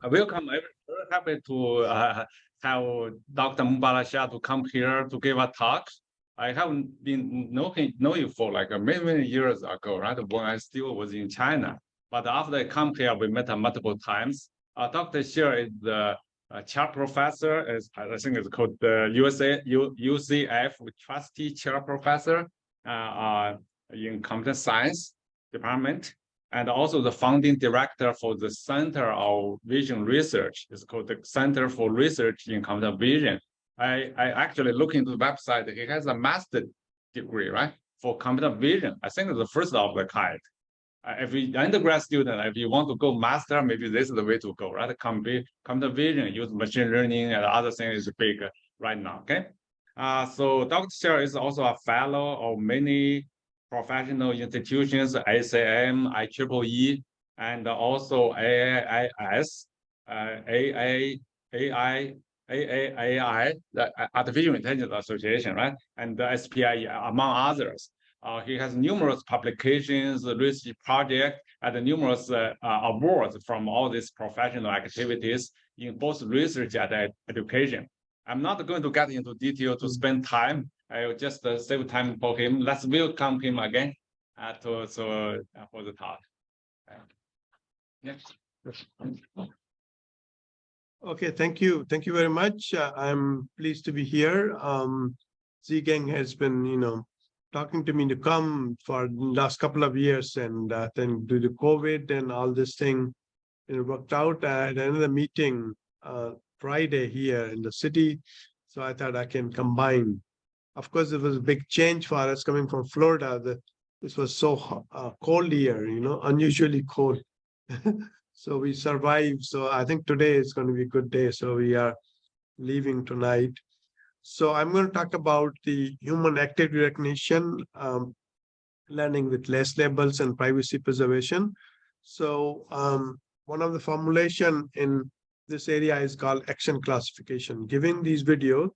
welcome. I'm very happy to have Dr. Mubarak Shah to come here to give a talk. I haven't been know you for like many years ago, right? When I still was in China. But after I come here, we met multiple times. Dr. Shah is the chair professor, I think it's called the UCF Trustee Chair Professor in Computer Science Department, and also the founding director for the Center of Vision Research. It's called the Center for Research in Computer Vision. I actually look into the website. He has a master's degree, right, for computer vision. I think it's the first of the kind. If you undergrad student, if you want to go master, maybe this is the way to go, right? Computer vision, use machine learning and other things is big right now, okay? So Dr. Shah is also a fellow of many professional institutions, ACM, IEEE, and also AAIS, AAI, the Artificial Intelligence Association, right? And the SPI, among others. He has numerous publications, research projects, and numerous awards from all these professional activities in both research and education. I'm not going to get into detail to spend time. I will just save time for him. Let's welcome him again for the talk. Next. Okay, thank you. Thank you very much. I'm pleased to be here. Zgang has been, talking to me to come for the last couple of years, and then due to COVID and all this thing, it worked out. I had another meeting Friday here in the city, so I thought I can combine. Of course, it was a big change for us coming from Florida. This was so cold here, unusually cold. So we survived. So I think today is going to be a good day. So we are leaving tonight. So I'm going to talk about the human activity recognition, learning with less labels and privacy preservation. So one of the formulation in this area is called action classification. Given these videos,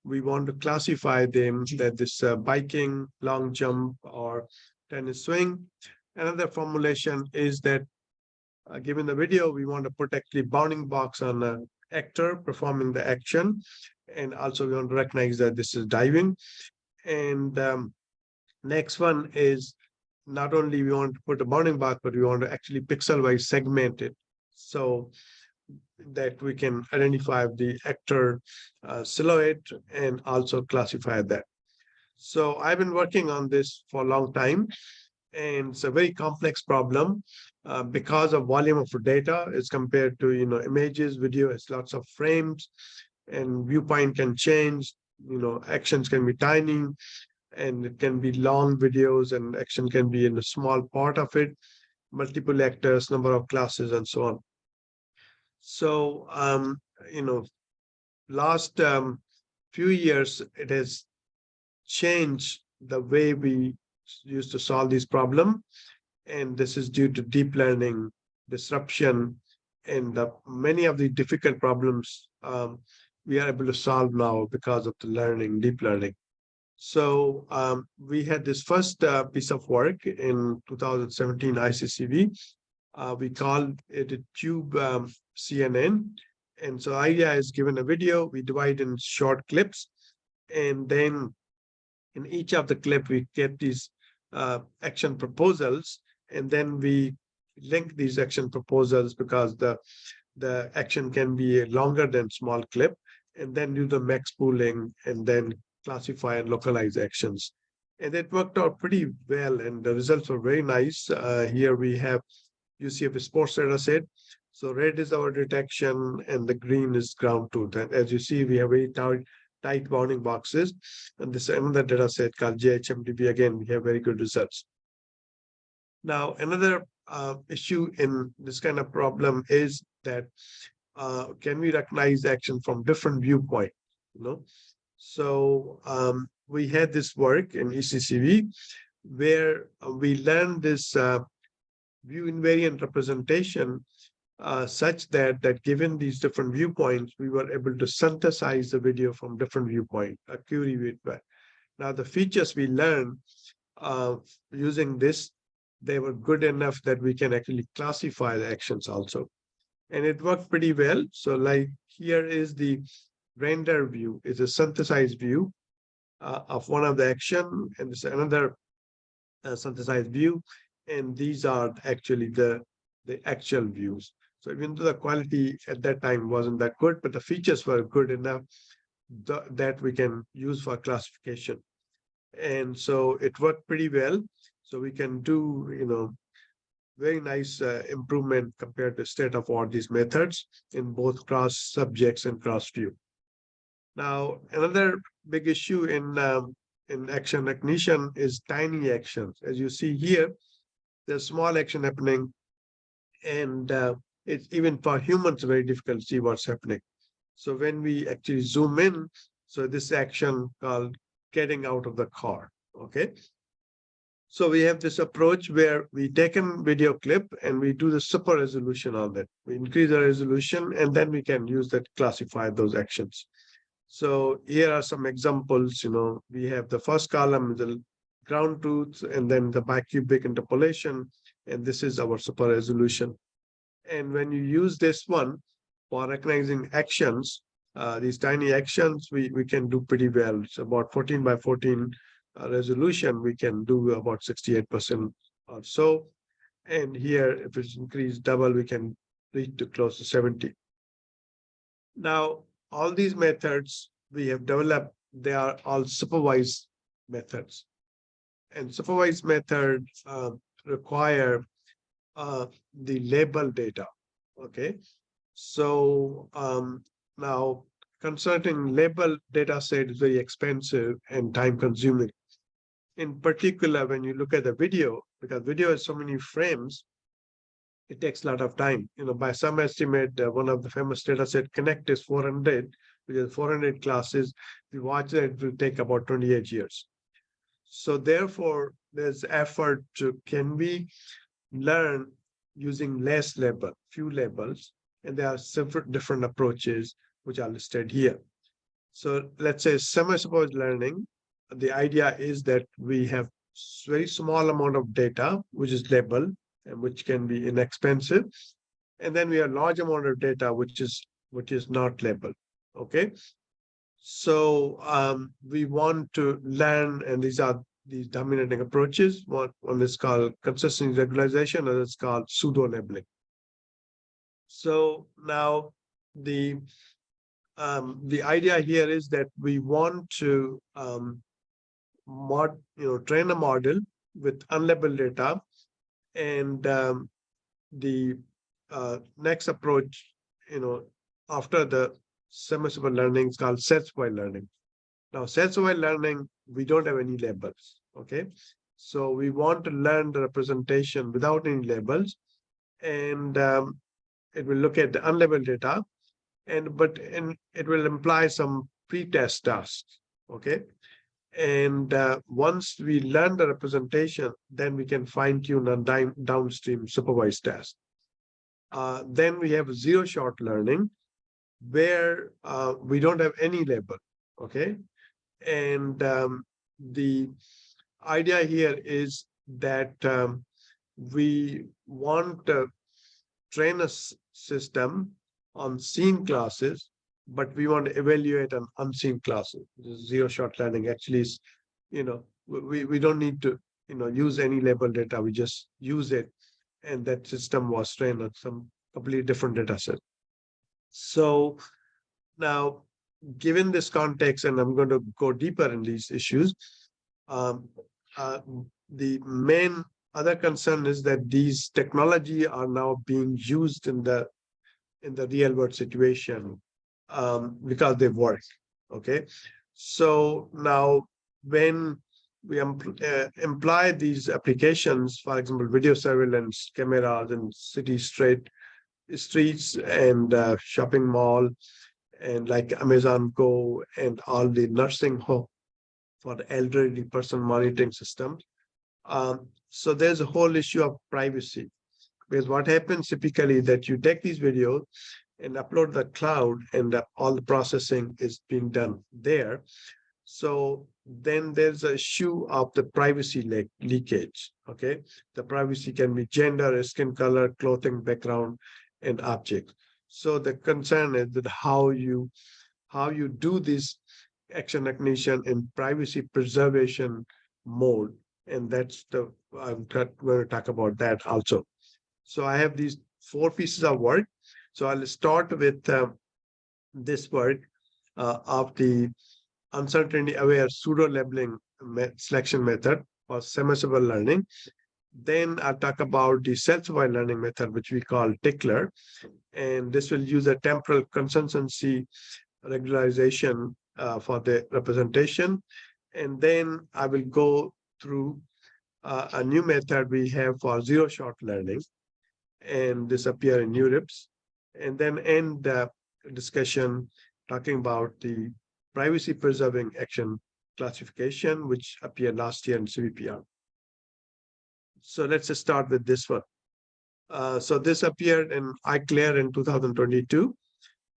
we want to classify them that this biking, long jump, or tennis swing. Another formulation is that given the video, we want to put actually bounding box on the actor performing the action. And also we want to recognize that this is diving. And next one is not only we want to put a bounding box, but we want to actually pixel-wise segment it so that we can identify the actor silhouette and also classify that. So I've been working on this for a long time, and it's a very complex problem because of volume of data as compared to images. Video has lots of frames, and viewpoint can change. Actions can be tiny, and it can be long videos, and action can be in a small part of it, multiple actors, number of classes, and so on. So last few years it has changed the way we used to solve this problem, and this is due to deep learning disruption, and many of the difficult problems we are able to solve now because of the deep learning. So we had this first piece of work in 2017 ICCV. We called it a tube CNN. And so idea is given a video, we divide in short clips, and then in each of the clip, we get these action proposals, and then we link these action proposals because the action can be longer than small clip, and then do the max pooling and then classify and localize actions. And it worked out pretty well, and the results were very nice. Here you see a sports data set. So red is our detection, and the green is ground truth. And as you see, we have very tight bounding boxes. And this is another data set called JHMDB. Again, we have very good results. Now, another issue in this kind of problem is that can we recognize action from different viewpoints? So we had this work in ECCV where we learned this view invariant representation such that given these different viewpoints, we were able to synthesize the video from different viewpoints, a query feedback. Now, the features we learned using this, they were good enough that we can actually classify the actions also. and it worked pretty well. So like here is the render view, is a synthesized view of one of the action, and this another synthesized view, and these are actually the actual views. So even though the quality at that time wasn't that good, but the features were good enough that we can use for classification. And so it worked pretty well. So we can do, very nice improvement compared to state of art these methods in both cross subjects and cross view. Now, another big issue in action recognition is tiny actions. As you see here, there's small action happening, and it's even for humans very difficult to see what's happening. So when we actually zoom in, so this action called getting out of the car, okay? So we have this approach where we take a video clip and we do the super resolution on that. We increase the resolution, and then we can use that to classify those actions. So here are some examples. We have the first column, the ground truth, and then the bicubic interpolation, and this is our super resolution. And when you use this one for recognizing actions, these tiny actions, we can do pretty well. It's about 14 by 14 resolution. We can do about 68% or so. And here, if it's increased double, we can reach to close to 70. Now, all these methods we have developed, they are all supervised methods. And supervised methods require the label data, okay? So now concerning label data set is very expensive and time consuming. In particular, when you look at the video, because video has so many frames, it takes a lot of time. By some estimate, one of the famous data set Connect is 400, which is 400 classes. We watch that, it will take about 28 years. So therefore, there's effort to, can we learn using less label, few labels, and there are several different approaches which are listed here. So let's say semi-supervised learning, the idea is that we have very small amount of data, which is labeled and which can be inexpensive. And then we have large amount of data, which is not labeled, okay? So we want to learn, and these are these dominating approaches. One is called consistent regularization, and it's called pseudo-labeling. So now the idea here is that we want to train a model with unlabeled data, and the next approach, after the semi-supervised learning is called self-supervised learning. Now, self-supervised learning, we don't have any labels, okay? So we want to learn the representation without any labels, and it will look at the unlabeled data, but it will imply some pre-test tasks, okay? And once we learn the representation, then we can fine-tune a downstream supervised test. Then we have zero-shot learning, where we don't have any label, okay? And the idea here is that we want to train a system on seen classes, but we want to evaluate on unseen classes. Zero-shot learning actually is, we don't need to, use any label data. We just use it, and that system was trained on some completely different data set. So now, given this context, and I'm going to go deeper in these issues, the main other concern is that these technology are now being used in the real world situation because they work, okay? So now when we imply these applications, for example, video surveillance cameras in city streets and shopping mall, and like Amazon Go and all the nursing home for the elderly person monitoring systems. So there's a whole issue of privacy, because what happens typically that you take these videos and upload the cloud, and all the processing is being done there. So then there's an issue of the privacy leakage, okay? The privacy can be gender, skin color, clothing, background, and objects. So the concern is that how you do this action recognition in privacy preservation mode, and that's the I'm going to talk about that also. So I have these 4 pieces of work. So I'll start with this work of the uncertainty-aware pseudo-labeling selection method for semi-supervised learning. Then I'll talk about the self-supervised learning method, which we call TCLR, and this will use a temporal consistency regularization for the representation. And then I will go through a new method we have for zero-shot learning, and this appear in NeurIPS, and then end the discussion talking about the privacy preserving action classification, which appeared last year in CVPR. So let's just start with this one. So this appeared in iClear in 2022.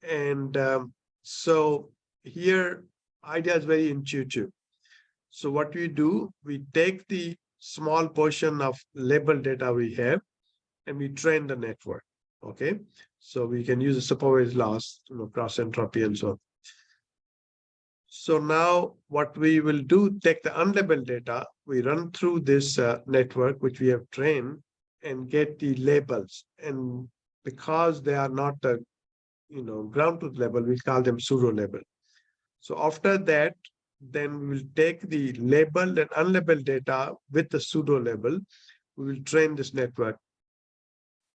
And so here, idea is very intuitive. So what we do, we take the small portion of label data we have, and we train the network. Okay, so we can use a supervised loss, cross entropy and so on. So now what we will do, take the unlabeled data, we run through this network, which we have trained, and get the labels. And because they are not the ground truth label, we call them pseudo label. So after that, then we will take the labeled and unlabeled data with the pseudo label. We will train this network.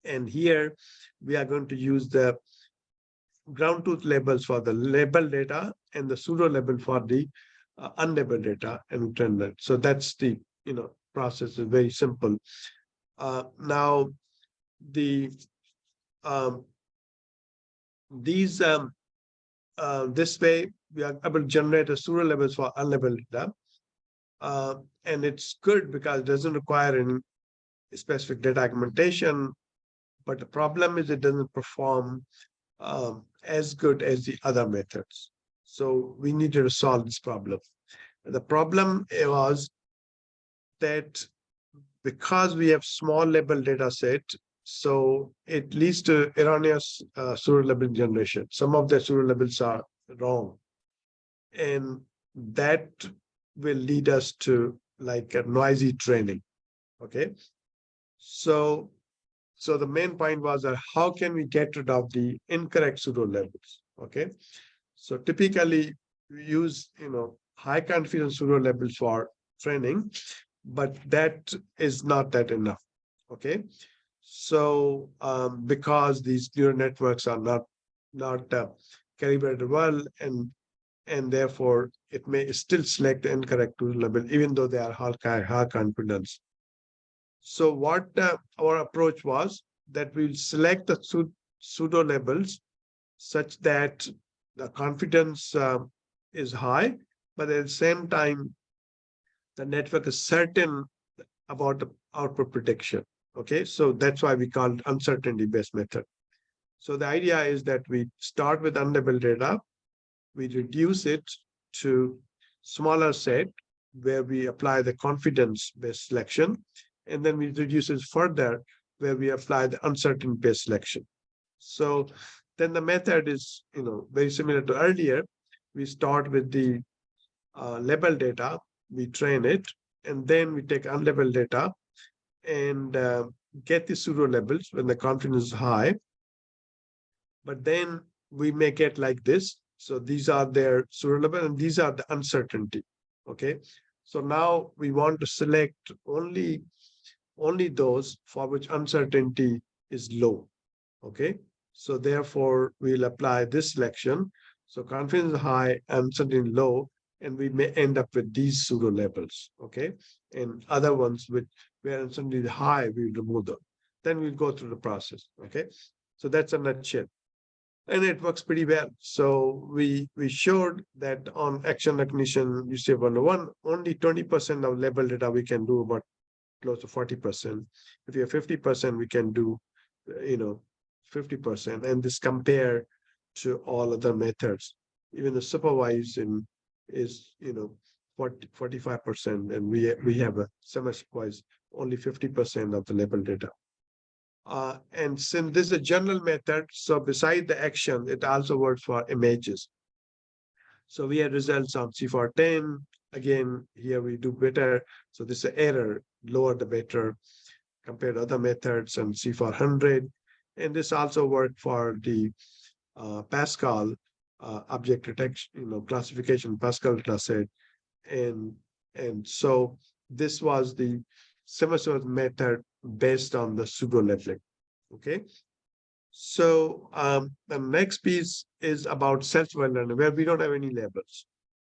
And here we are going to use the ground truth labels for the label data and the pseudo label for the unlabeled data, and train that. So that's the process is very simple. Now the this way we are able to generate a pseudo labels for unlabeled data, and it's good because it doesn't require any specific data augmentation. But the problem is it doesn't perform as good as the other methods. So we needed to solve this problem. The problem was that because we have small label data set, so it leads to erroneous pseudo-label generation. Some of the pseudo-labels are wrong. And that will lead us to like a noisy training. Okay. So the main point was that how can we get rid of the incorrect pseudo labels? Okay, so typically we use high confidence pseudo labels for training, but that is not that enough. Okay, so because these neural networks are not calibrated well, and therefore it may still select the incorrect pseudo label even though they are high confidence. So what our approach was that we'll select the pseudo labels such that the confidence is high, but at the same time, the network is certain about the output prediction. Okay, so that's why we call it uncertainty-based method. So the idea is that we start with unlabeled data, we reduce it to smaller set where we apply the confidence-based selection, and then we reduce it further where we apply the uncertainty-based selection. So then the method is very similar to earlier. We start with the label data, we train it, and then we take unlabeled data and get the pseudo labels when the confidence is high. But then we make it like this. So these are their pseudo label and these are the uncertainty. Okay. So now we want to select only those for which uncertainty is low. Okay. So therefore we'll apply this selection. So confidence is high, uncertainty low, and we may end up with these pseudo labels. Okay. And other ones where uncertainty is high, we remove them. Then we'll go through the process. Okay. So that's a nutshell. And it works pretty well. So we showed that on action recognition, UCF 101, only 20% of label data we can do, about close to 40%. If you have 50%, we can do, 50%. And this compare to all other methods. Even the supervised is, 45%, and we have a semi-supervised only 50% of the label data. And since this is a general method, so beside the action, it also works for images. So we have results on C410. Again, here we do better. So this is an error, lower the better compared to other methods, and C400. And this also worked for the Pascal object detection, classification Pascal dataset. And so this was the semi-supervised method based on the pseudo-labeling. Okay. So the next piece is about self-supervised learning, where we don't have any labels.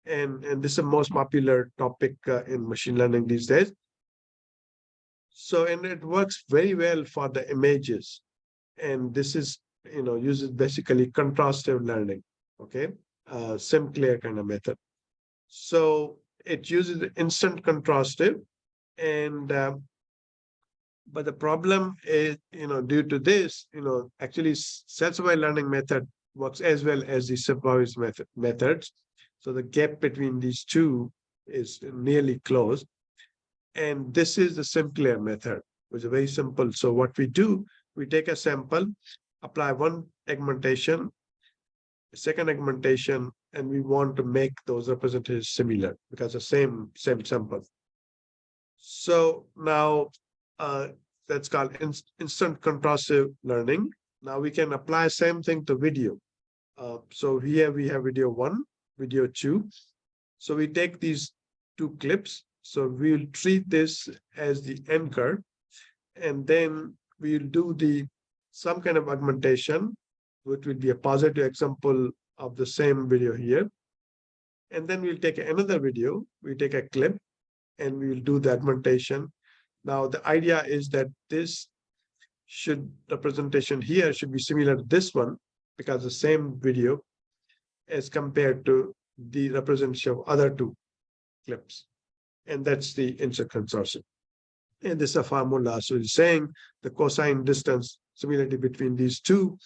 And this is the most popular topic in machine learning these days. So, and it works very well for the images. And this is, uses basically contrastive learning, okay? Sim-clear kind of method. So it uses instant contrastive, and but the problem is, due to this, actually self-supervised learning method works as well as the supervised methods. So the gap between these two is nearly closed. And this is the sim-clear method, which is very simple. So what we do, we take a sample, apply one augmentation, second augmentation, and we want to make those representations similar because the same sample. So now that's called instant contrastive learning. Now we can apply same thing to video. So here we have video 1, video 2. So we take these 2 clips. So we'll treat this as the anchor, and then we'll do some kind of augmentation, which will be a positive example of the same video here. And then we'll take another video, we take a clip, and we'll do the augmentation. Now the idea is that this representation here should be similar to this one, because the same video as compared to the representation of other 2 clips. And that's the instant consortium. And this is a formula. So it's saying the cosine distance similarity between these 2,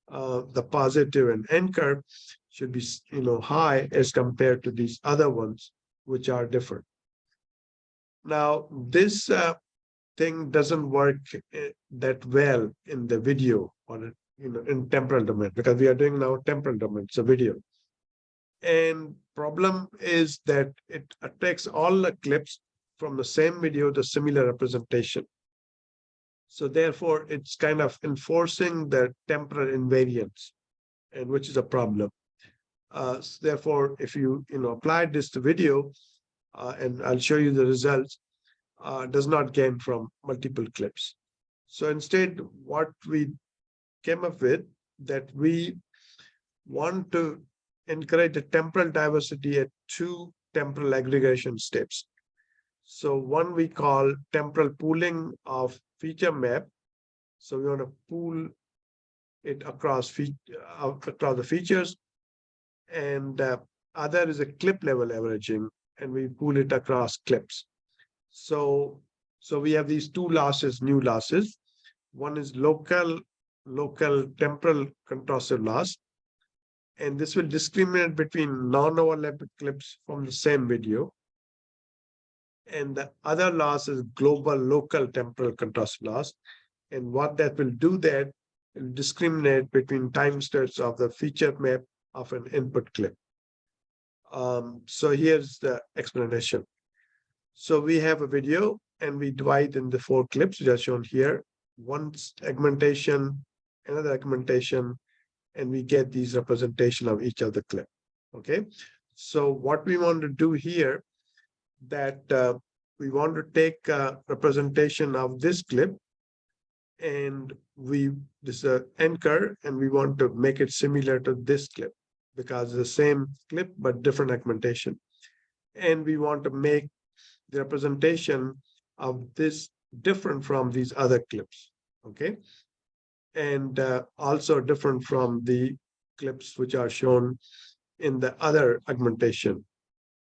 the positive and anchor, should be high as compared to these other ones, which are different. Now, this thing doesn't work that well in the video or in temporal domain, because we are doing now temporal domain, it's a video. And problem is that it takes all the clips from the same video to similar representation. So therefore, it's kind of enforcing the temporal invariance, and which is a problem. Therefore, if you apply this to video, and I'll show you the results, does not gain from multiple clips. So instead, what we came up with, that we want to encourage the temporal diversity at 2 temporal aggregation steps. So one we call temporal pooling of feature map. So we want to pool it across the features, and other is a clip level averaging, and we pool it across clips. So we have these 2 losses, new losses. One is local temporal contrastive loss, and this will discriminate between non-overlapping clips from the same video. And the other loss is global local temporal contrast loss. And what that will do, that will discriminate between time steps of the feature map of an input clip. So here's the explanation. So we have a video, and we divide in the 4 clips, which are shown here. One augmentation, another augmentation, and we get these representation of each of the clip. Okay. So what we want to do here, that we want to take a representation of this clip, and this is an anchor, and we want to make it similar to this clip, because it's the same clip but different augmentation. And we want to make the representation of this different from these other clips. Okay. And also different from the clips which are shown in the other augmentation.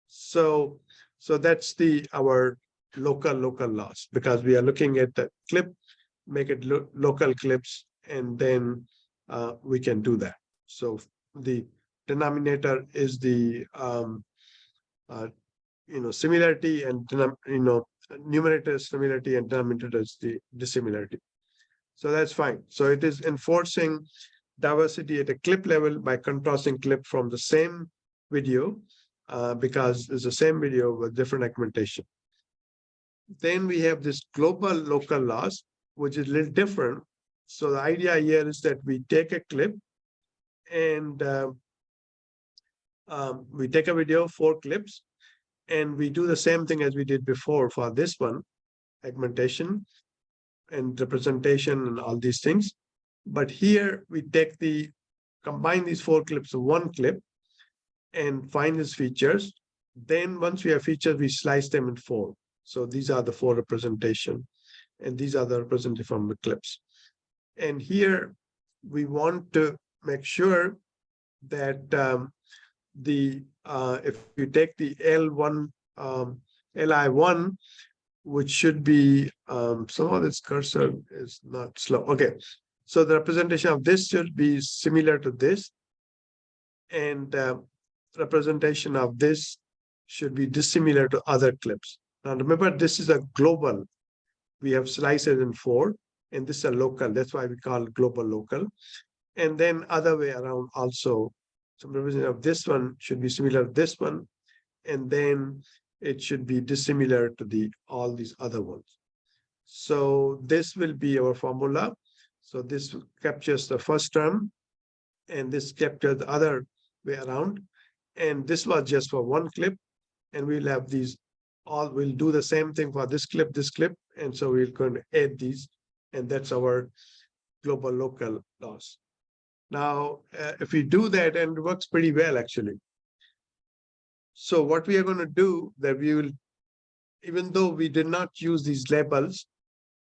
So that's our local loss, because we are looking at the clip, make it local clips, and then we can do that. So the denominator is the similarity, and numerator is similarity, and denominator is the dissimilarity. So that's fine. So it is enforcing diversity at a clip level by contrasting clip from the same video, because it's the same video with different augmentation. Then we have this global local loss, which is a little different. So the idea here is that we take a clip and we take a video, 4 clips, and we do the same thing as we did before for this one, augmentation and representation and all these things. But here we combine these 4 clips to 1 clip and find these features. Then once we have features, we slice them in 4. So these are the 4 representation, and these are the representation from the clips. And here we want to make sure that if you take the L1, LI1, which should be, somehow this cursor is not slow. Okay, so the representation of this should be similar to this, and representation of this should be dissimilar to other clips. Now remember, this is a global. We have slices in 4, and this is a local. That's why we call it global local. And then other way around also. So representation of this one should be similar to this one, and then it should be dissimilar to all these other ones. So this will be our formula. So this captures the first term, and this captures the other way around. And this was just for 1 clip, and we'll have these all. We'll do the same thing for this clip, and so we're going to add these, and that's our global local loss. Now, if we do that, and it works pretty well actually. So what we are going to do, that we will, even though we did not use these labels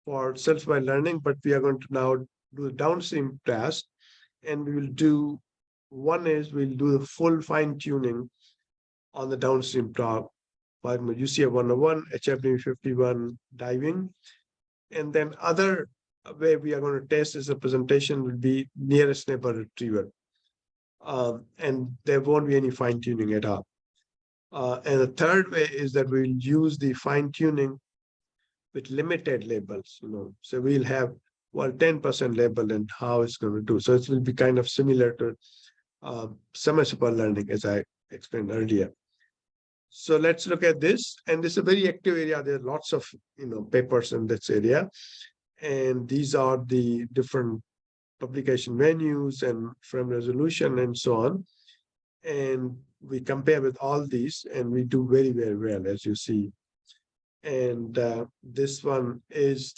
for self-supervised learning, but we are going to now do the downstream task, and we will do, one is we'll do the full fine-tuning on the downstream talk, like UCF 101, HFD 51 diving, and then other way we are going to test this representation will be nearest neighbor retrieval, and there won't be any fine-tuning at all. And the third way is that we'll use the fine-tuning with limited labels, so we'll have 10% label and how it's going to do. So it will be kind of similar to semi-supervised learning, as I explained earlier. So let's look at this, and this is a very active area. There are lots of papers in this area, and these are the different publication venues and frame resolution and so on. And we compare with all these, and we do very, very well, as you see. And this one is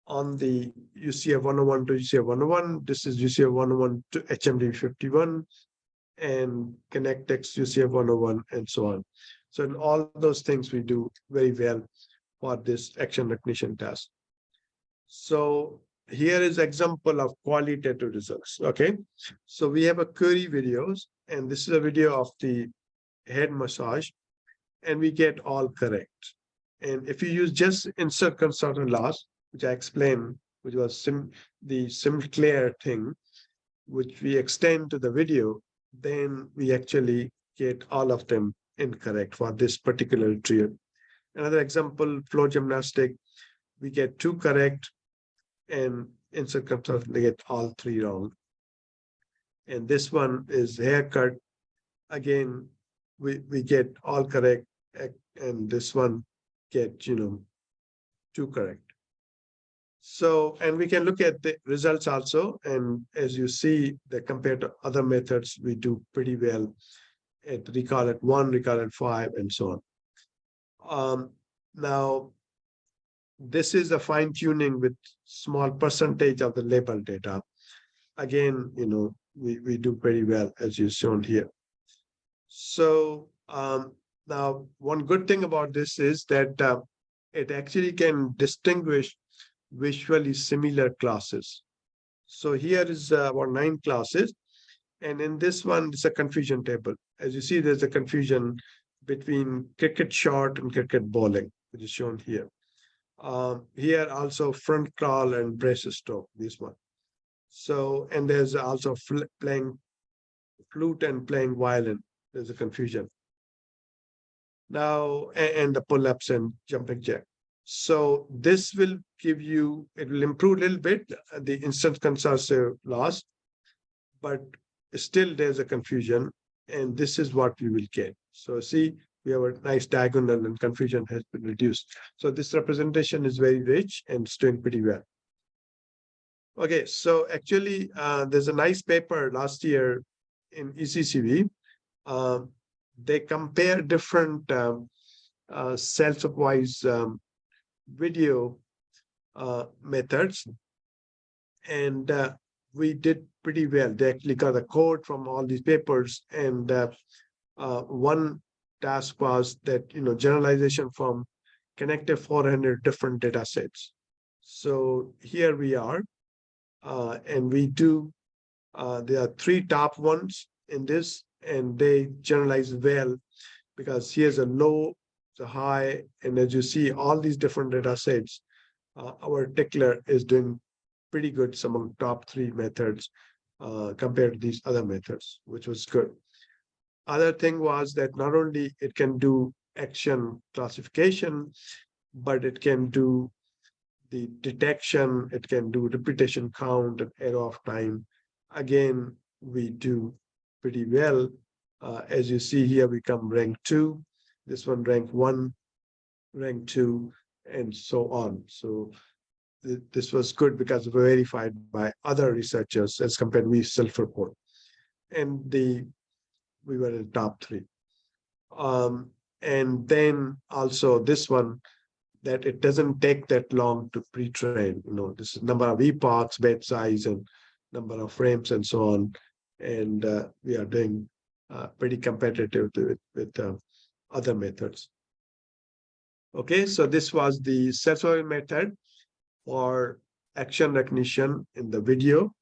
on the UCF 101 to UCF 101. This is UCF 101 to HMD 51, and ConnectX UCF 101, and so on. So in all those things, we do very well for this action recognition task. So here is example of qualitative results. Okay, so we have a query videos, and this is a video of the head massage, and we get all correct. And if you use just insert consultant loss, which I explained, which was the Sinclair thing, which we extend to the video, then we actually get all of them incorrect for this particular trio. Another example, floor gymnastic, we get 2 correct, and insert consultant, they get all 3 wrong. And this one is haircut. Again, we get all correct, and this one get 2 correct. So, and we can look at the results also, and as you see, that compared to other methods, we do pretty well at recall at 1, recall at 5, and so on. Now, this is a fine-tuning with small percentage of the label data. Again, we do pretty well, as you've shown here. So now, one good thing about this is that it actually can distinguish visually similar classes. So here is about 9 classes, and in this one, it's a confusion table. As you see, there's a confusion between cricket shot and cricket bowling, which is shown here. Here also front crawl and brace stroke, this one. So, and there's also playing flute and playing violin. There's a confusion. Now, and the pull-ups and jumping jack. So this will give you, it will improve a little bit the instant consensus loss, but still there's a confusion, and this is what we will get. So see, we have a nice diagonal and confusion has been reduced. So this representation is very rich and it's doing pretty well. Okay, so actually there's a nice paper last year in ECCV. They compare different self-supervised video methods, and we did pretty well. They actually got a code from all these papers, and one task was that generalization from connected 400 different data sets. So here we are, and we do. There are 3 top ones in this, and they generalize well because here's a low, the high, and as you see, all these different data sets, our tickler is doing pretty good among top 3 methods compared to these other methods, which was good. Other thing was that not only it can do action classification, but it can do the detection, it can do repetition count and error of time. Again, we do pretty well. As you see here, we come rank 2, this one rank 1, rank 2, and so on. So this was good because we were verified by other researchers as compared we self-report. And we were in top 3. And then also this one, that it doesn't take that long to pre-train. This is number of epochs, bed size, and number of frames, and so on. And we are doing pretty competitive with other methods. Okay, so this was the self-supervised method for action recognition in the video,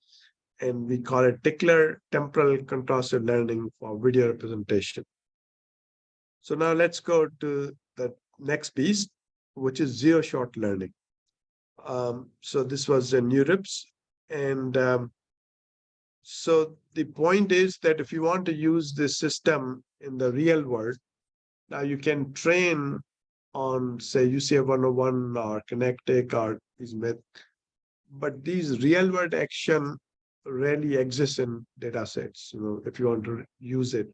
and we call it tickler temporal contrastive learning for video representation. So now let's go to the next piece, which is zero-shot learning. So this was in NeurIPS, and so the point is that if you want to use this system in the real world, now you can train on, say, UCF 101 or Connectic or these methods, but these real-world action rarely exists in data sets, if you want to use it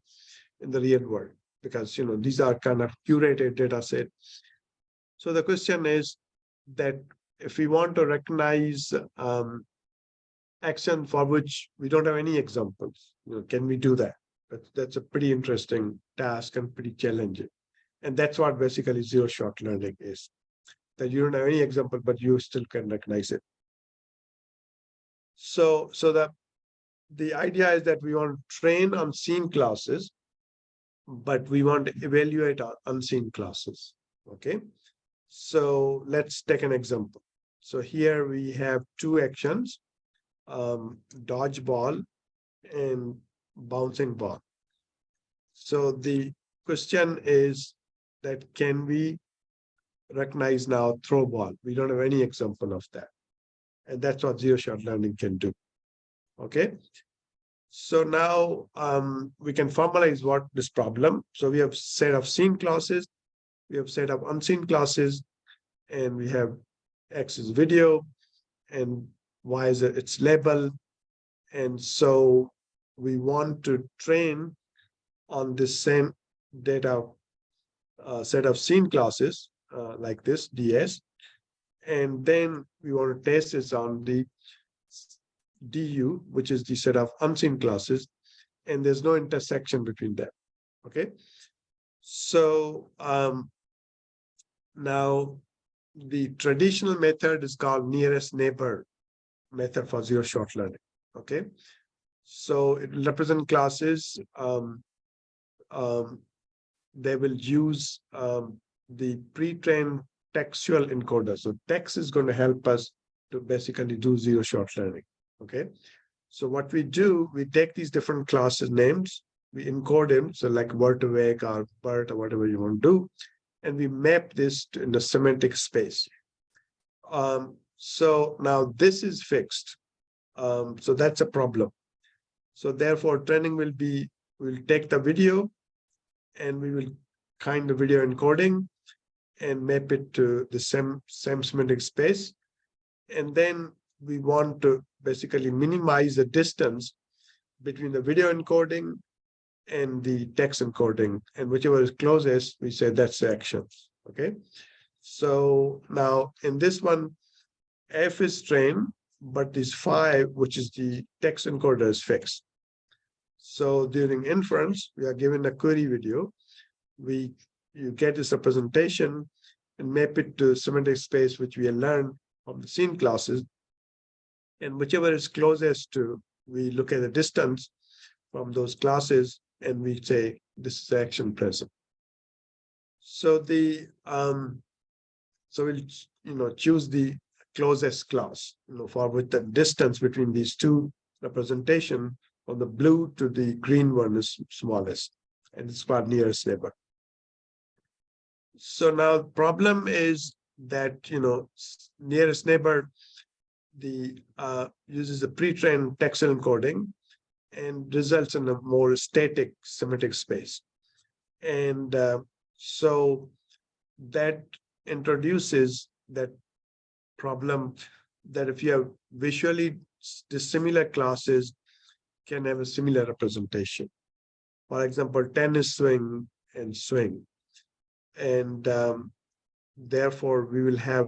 in the real world, because, these are kind of curated data sets. So the question is that if we want to recognize action for which we don't have any examples, can we do that? That's a pretty interesting task and pretty challenging. And that's what basically zero-shot learning is, that you don't have any example, but you still can recognize it. So the idea is that we want to train on seen classes, but we want to evaluate our unseen classes. Okay, so let's take an example. So here we have 2 actions, dodgeball and bouncing ball. So the question is that can we recognize now throw ball? We don't have any example of that. And that's what zero-shot learning can do. Okay. So now we can formalize what this problem. So we have set of seen classes, we have set of unseen classes, and we have X is video and Y is its label. And so we want to train on this same data set of seen classes like this DS. And then we want to test this on the DU, which is the set of unseen classes, and there's no intersection between them. Okay, so now the traditional method is called nearest neighbor method for zero-shot learning. Okay, so it will represent classes. They will use the pre-trained textual encoder. So text is going to help us to basically do zero-shot learning. Okay, so what we do, we take these different classes names, we encode them, so like Vertweg or BERT or whatever you want to do, and we map this in the semantic space. So now this is fixed. So that's a problem. So therefore, training will be, we'll take the video and we will kind the video encoding, and map it to the same semantic space. And then we want to basically minimize the distance between the video encoding and the text encoding, and whichever is closest, we say that's the action. Okay. So now in this one, F is trained, but this 5, which is the text encoder, is fixed. So during inference, we are given a query video. You get this representation and map it to semantic space, which we learned from the scene classes. And whichever is closest to, we look at the distance from those classes, and we say this is the action present. So so we'll choose the closest class, for with the distance between these two representation, from the blue to the green one is smallest, and it's called nearest neighbor. So now the problem is that nearest neighbor uses a pre-trained textual encoding and results in a more static semantic space. And so that introduces that problem that if you have visually dissimilar classes can have a similar representation. For example, tennis swing and swing. And therefore, we will have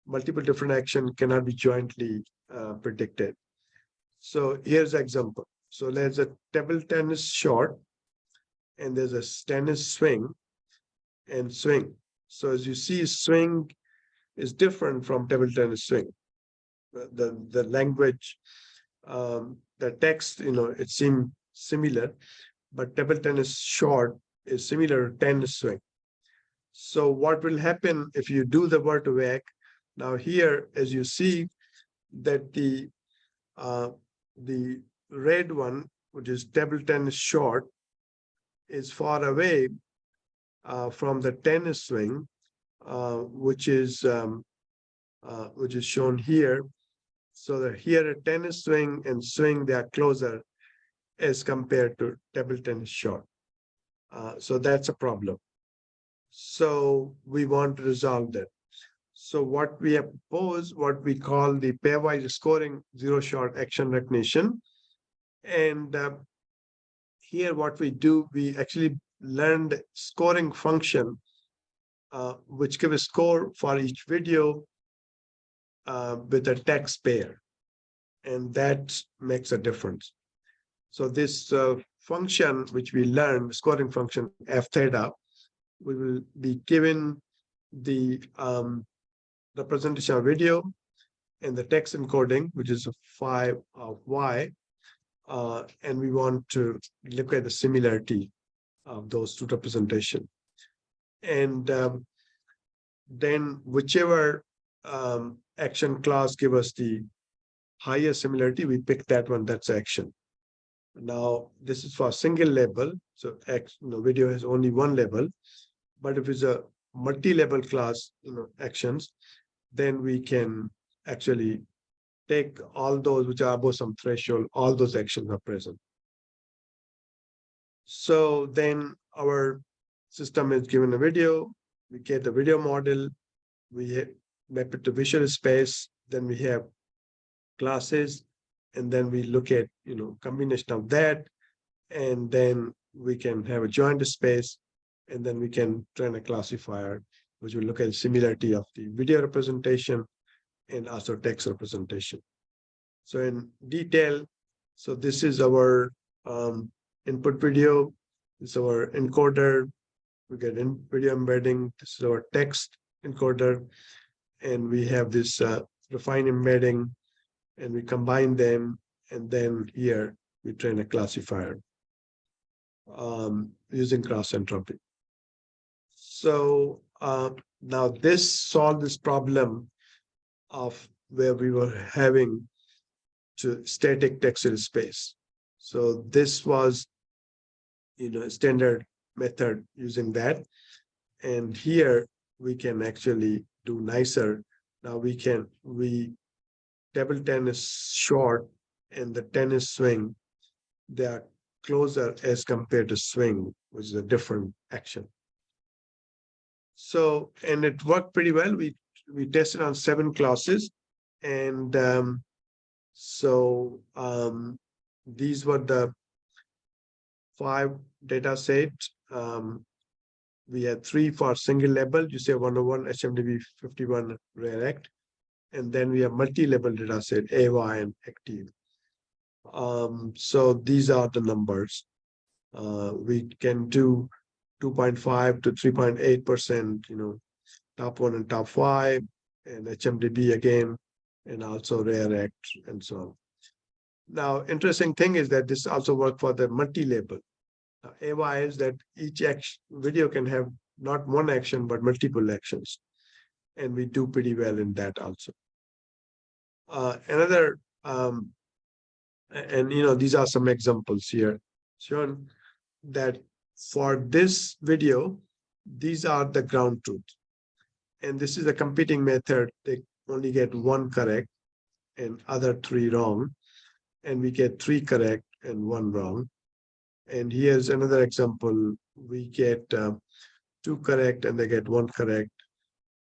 multiple different action cannot be jointly predicted. So here's an example. So there's a table tennis shot, and there's a tennis swing and swing. So as you see, swing is different from table tennis swing. The language, the text, it seems similar, but table tennis short is similar to tennis swing. So what will happen if you do the word whack? Now here, as you see, that the red one, which is table tennis short, is far away from the tennis swing, which is shown here. So that here a tennis swing and swing, they are closer as compared to table tennis short. So that's a problem. So we want to resolve that. So what we have proposed, what we call the pairwise scoring zero-shot action recognition. And here what we do, we actually learned scoring function, which give a score for each video with a text pair. And that makes a difference. So this function, which we learned, scoring function f theta, we will be given the representation of video and the text encoding, which is a 5 of y, and we want to look at the similarity of those two representations. And then whichever action class give us the highest similarity, we pick that one, that's action. Now, this is for a single label, so video has only one label, but if it's a multi-level class, actions, then we can actually take all those which are above some threshold, all those actions are present. So then our system is given a video, we get the video model, we map it to visual space, then we have classes, and then we look at, combination of that, and then we can have a joint space, and then we can train a classifier, which will look at the similarity of the video representation and also text representation. So in detail, so this is our input video, this is our encoder, we get in video embedding, this is our text encoder, and we have this refined embedding, and we combine them, and then here we train a classifier using cross entropy. So now this solved this problem of where we were having to static textual space. So this was, a standard method using that. And here we can actually do nicer. Now we table tennis short and the tennis swing, they are closer as compared to swing, which is a different action. So, and it worked pretty well. We tested on 7 classes, and these were the 5 data sets. We had 3 for single label, you say 101, HMDB 51 react, and then we have multi-label data set, AY and active. So these are the numbers. We can do 2.5 to 3.8%, top 1 and top 5, and HMDB again, and also react and so on. Now, interesting thing is that this also works for the multi-label. AY is that each video can have not one action, but multiple actions. And we do pretty well in that also. These are some examples here shown that for this video, these are the ground truth. And this is a competing method. They only get 1 correct and other 3 wrong. And we get 3 correct and 1 wrong. And here's another example. We get 2 correct and they get 1 correct.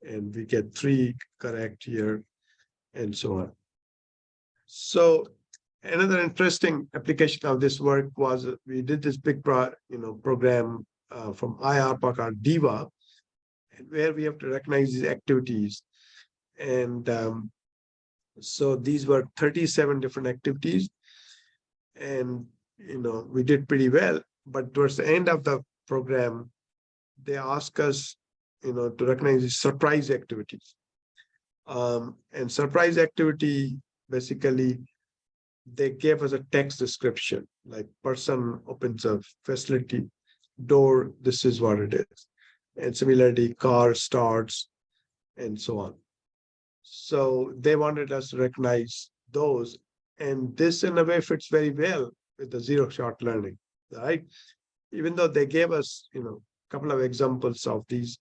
And we get 3 correct here and so on. So another interesting application of this work was we did this big program from IARPA called DIVA, where we have to recognize these activities. And so these were 37 different activities. And we did pretty well, but towards the end of the program, they asked us, to recognize the surprise activities. And surprise activity, basically, they gave us a text description, like person opens a facility door, this is what it is. And similarly, car starts, and so on. So they wanted us to recognize those. And this, in a way, fits very well with the zero-shot learning, right? Even though they gave us, a couple of examples of these,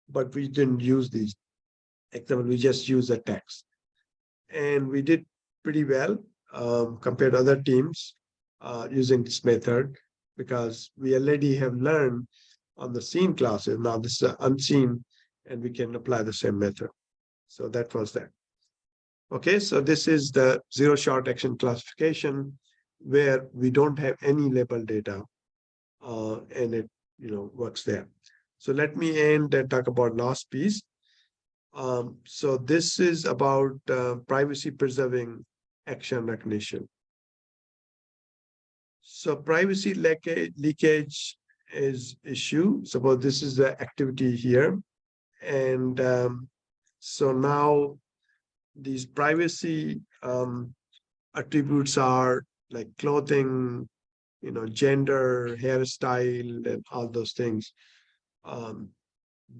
but we didn't use these. Example, we just use the text. And we did pretty well compared to other teams using this method, because we already have learned on the seen classes. Now this is unseen, and we can apply the same method. So that was that. Okay, so this is the zero-shot action classification, where we don't have any label data, and it works there. So let me end and talk about last piece. So this is about privacy-preserving action recognition. So privacy leakage is issue. Suppose this is the activity here, and so now these privacy attributes are like clothing, gender, hairstyle, and all those things.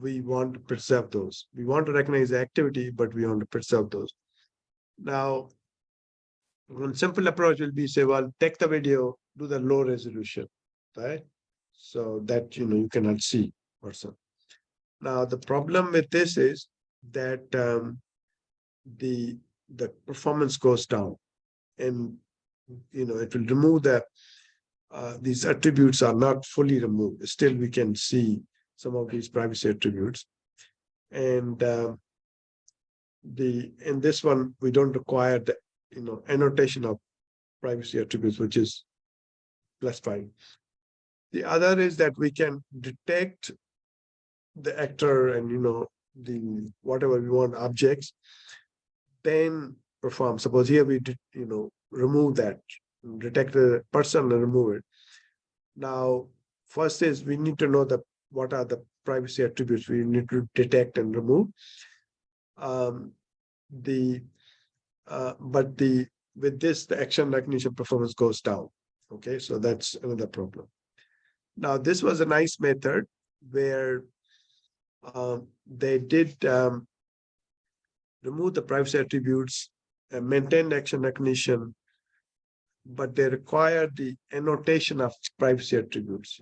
We want to preserve those. We want to recognize the activity, but we want to preserve those. Now, one simple approach will be say, well, take the video, do the low resolution, right? So that you cannot see person. Now the problem with this is that the performance goes down, and it will remove the these attributes are not fully removed. Still, we can see some of these privacy attributes, and in this one we don't require the annotation of privacy attributes, which is +5. The other is that we can detect the actor and the whatever we want objects, then perform. Suppose here we did remove that, detect the person and remove it. Now first is we need to know what are the privacy attributes we need to detect and remove. With this, the action recognition performance goes down. Okay, so that's another problem. Now this was a nice method where they did remove the privacy attributes and maintain action recognition, but they require the annotation of privacy attributes,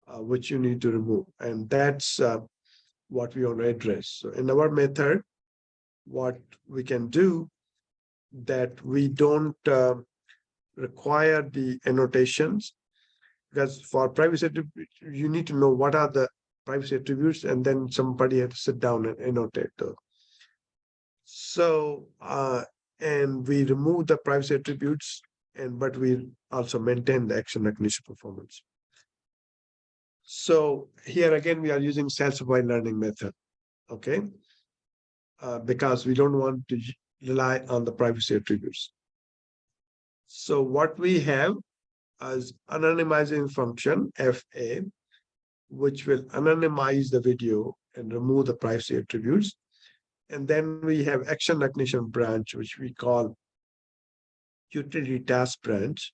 which you need to remove, and that's what we want to address. So in our method, what we can do that we don't require the annotations, because for privacy attributes, you need to know what are the privacy attributes, and then somebody had to sit down and annotate those. So, and we remove the privacy attributes, but we also maintain the action recognition performance. So here again, we are using self-supervised learning method, okay? Because we don't want to rely on the privacy attributes. So what we have as anonymizing function, FA, which will anonymize the video and remove the privacy attributes. And then we have action recognition branch, which we call utility task branch,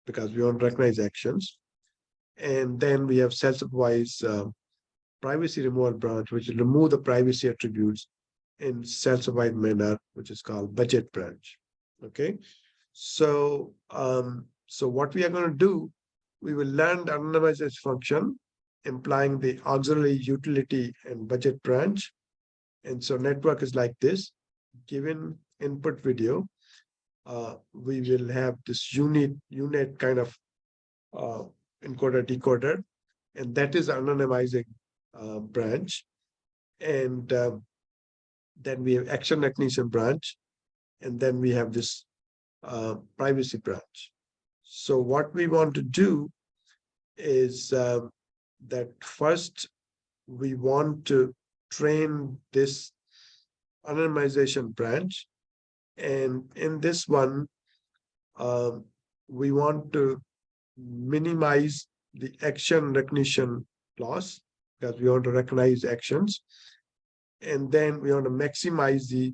because we want to recognize actions. And then we have self-supervised privacy removal branch, which will remove the privacy attributes in self-supervised manner, which is called budget branch. Okay. So, so what we are going to do, we will learn the anonymization function, implying the auxiliary utility and budget branch. And so network is like this. Given input video, we will have this unit kind of encoder decoder, and that is anonymizing branch. And then we have action recognition branch, and then we have this privacy branch. So what we want to do is that first we want to train this anonymization branch, and in this one we want to minimize the action recognition loss, because we want to recognize actions, and then we want to maximize the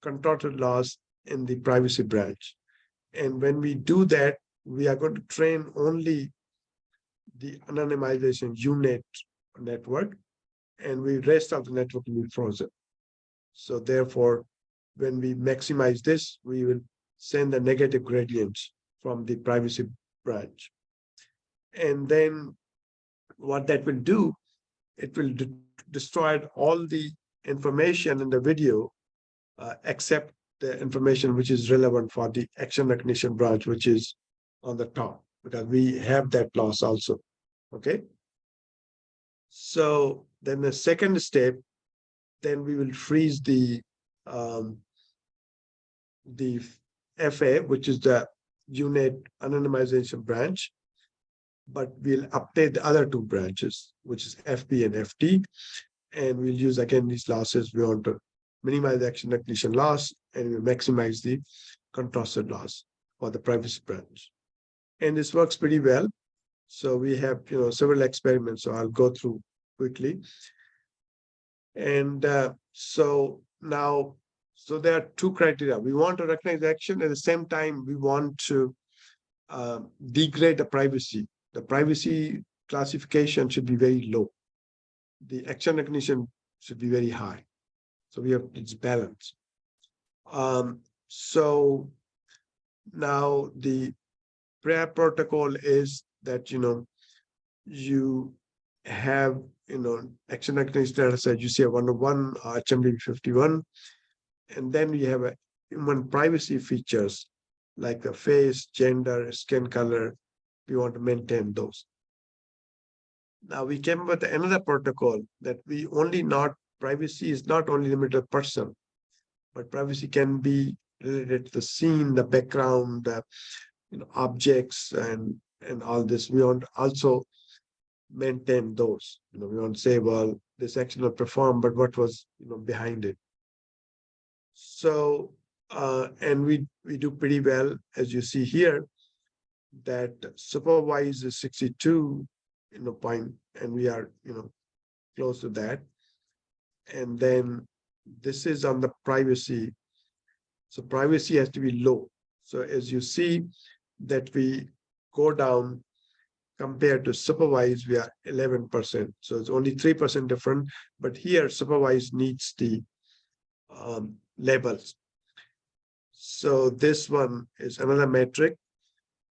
contorted loss in the privacy branch. And when we do that, we are going to train only the anonymization unit network, and the rest of the network will be frozen. So therefore, when we maximize this, we will send the negative gradients from the privacy branch. And then what that will do, it will destroy all the information in the video except the information which is relevant for the action recognition branch, which is on the top, because we have that loss also. Okay. So then the second step, then we will freeze the FA, which is the unit anonymization branch, but we'll update the other two branches, which is FP and FT, and we'll use again these losses. We want to minimize the action recognition loss, and we'll maximize the contrasted loss for the privacy branch. And this works pretty well. So we have several experiments, so I'll go through quickly. And so now, so there are two criteria. We want to recognize action, at the same time we want to degrade the privacy. The privacy classification should be very low. The action recognition should be very high. So we have its balance. So now the prayer protocol is that you have action recognition data set, you see a 101 HMD51, and then you have a human privacy features like the face, gender, skin color. We want to maintain those. Now we came up with another protocol that privacy is not only limited to person, but privacy can be related to the scene, the background, the objects, and all this. We want to also maintain those. We want to say, well, this action was performed, but what was behind it? So and we do pretty well, as you see here, that supervised is 62 point, and we are close to that. And then this is on the privacy. So privacy has to be low. So as you see that we go down compared to supervised, we are 11%. So it's only 3% different, but here supervised needs the labels. So this one is another metric,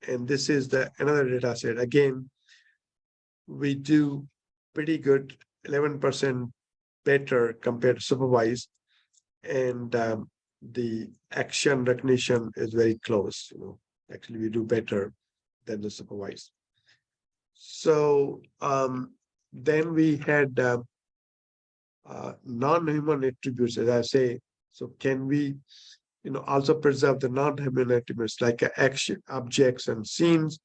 and this is another data set. Again, we do pretty good, 11% better compared to supervised, and the action recognition is very close. Actually, we do better than the supervised. So Then we had non-human attributes, as I say. So can we, also preserve the non-human attributes like action, objects, and scenes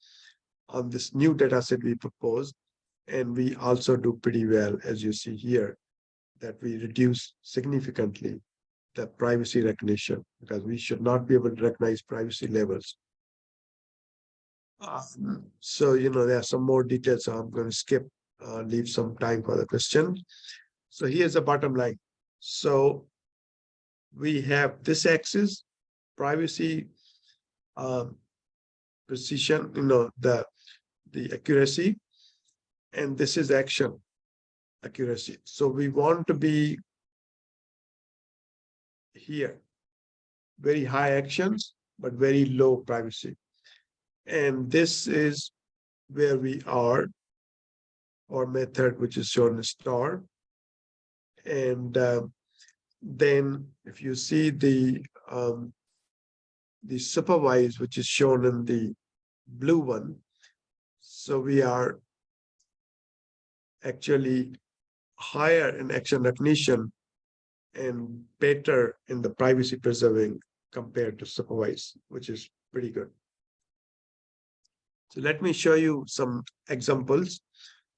on this new data set we proposed? And we also do pretty well, as you see here, that we reduce significantly the privacy recognition, because we should not be able to recognize privacy levels. So, there are some more details. So I'm going to skip, leave some time for the question. So here's the bottom line. So we have this axis, privacy, precision, the accuracy, and this is action accuracy. So we want to be here, very high actions, but very low privacy. And this is where we are, our method, which is shown in star. And then if you see the supervised, which is shown in the blue one, so we are actually higher in action recognition and better in the privacy preserving compared to supervised, which is pretty good. So let me show you some examples.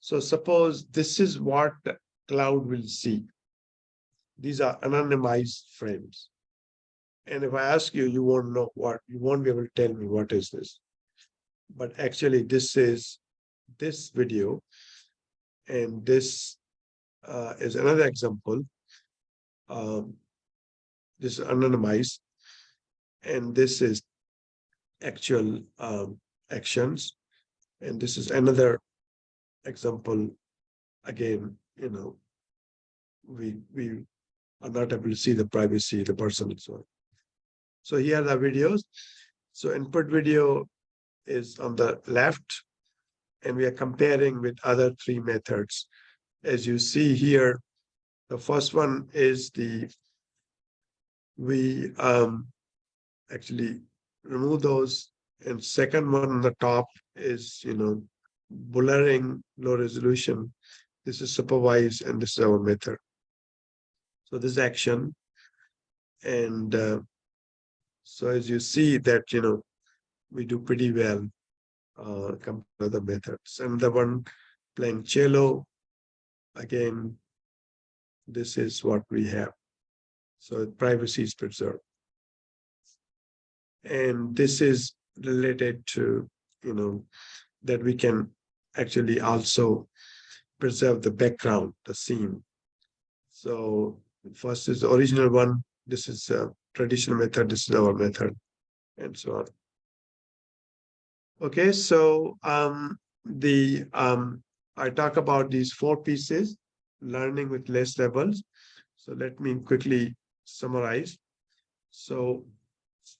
So suppose this is what the cloud will see. These are anonymized frames. And if I ask you, you won't know what, you won't be able to tell me what is this. But actually this is this video. And this is another example. This is anonymized. And this is actual actions. And this is another example. Again, we are not able to see the privacy, the person, and so on. So here are the videos. So input video is on the left, and we are comparing with other three methods. As you see here, the first one is we actually remove those, and second one on the top is, blurring, low resolution. This is supervised, and this is our method. So this action, and so as you see that, we do pretty well compared to other methods. And the one playing cello, again, this is what we have. So privacy is preserved. And this is related to, that we can actually also preserve the background, the scene. So first is the original one. This is a traditional method. This is our method, and so on. Okay, so I talk about these four pieces, learning with less levels. So let me quickly summarize. So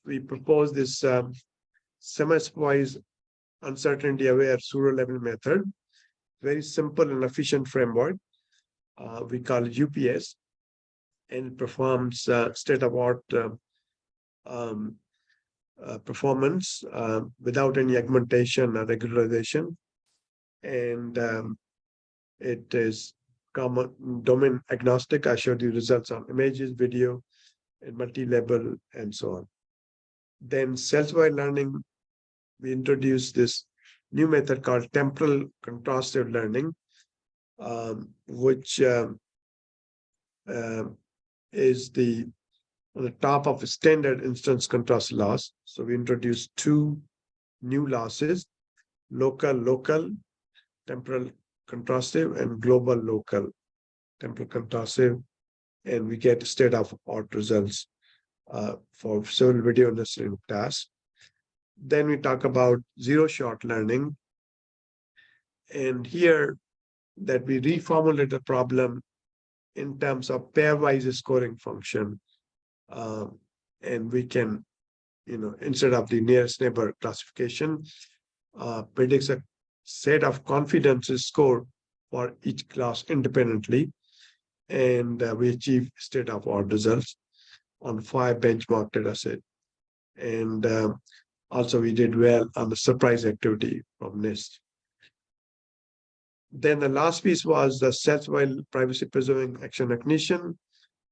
we propose this semi-supervised uncertainty-aware pseudo-label method, very simple and efficient framework. We call it UPS, and it performs state-of-art performance without any augmentation or regularization. And it is common domain agnostic. I showed you results on images, video, and multi-level, and so on. Then self-supervised learning, we introduced this new method called Temporal Contrastive Learning, which is on the top of a standard instance contrast loss. So we introduced two new losses, local, temporal contrastive, and global local, temporal contrastive, and we get state-of-art results for several video necessary tasks. Then we talk about zero-shot learning, and here that we reformulate the problem in terms of pairwise scoring function, and we can, instead of the nearest neighbor classification, predicts a set of confidence score for each class independently, and we achieve state-of-art results on 5 benchmark data set. And also we did well on the surprise activity from NIST. Then the last piece was the self-while privacy preserving action recognition,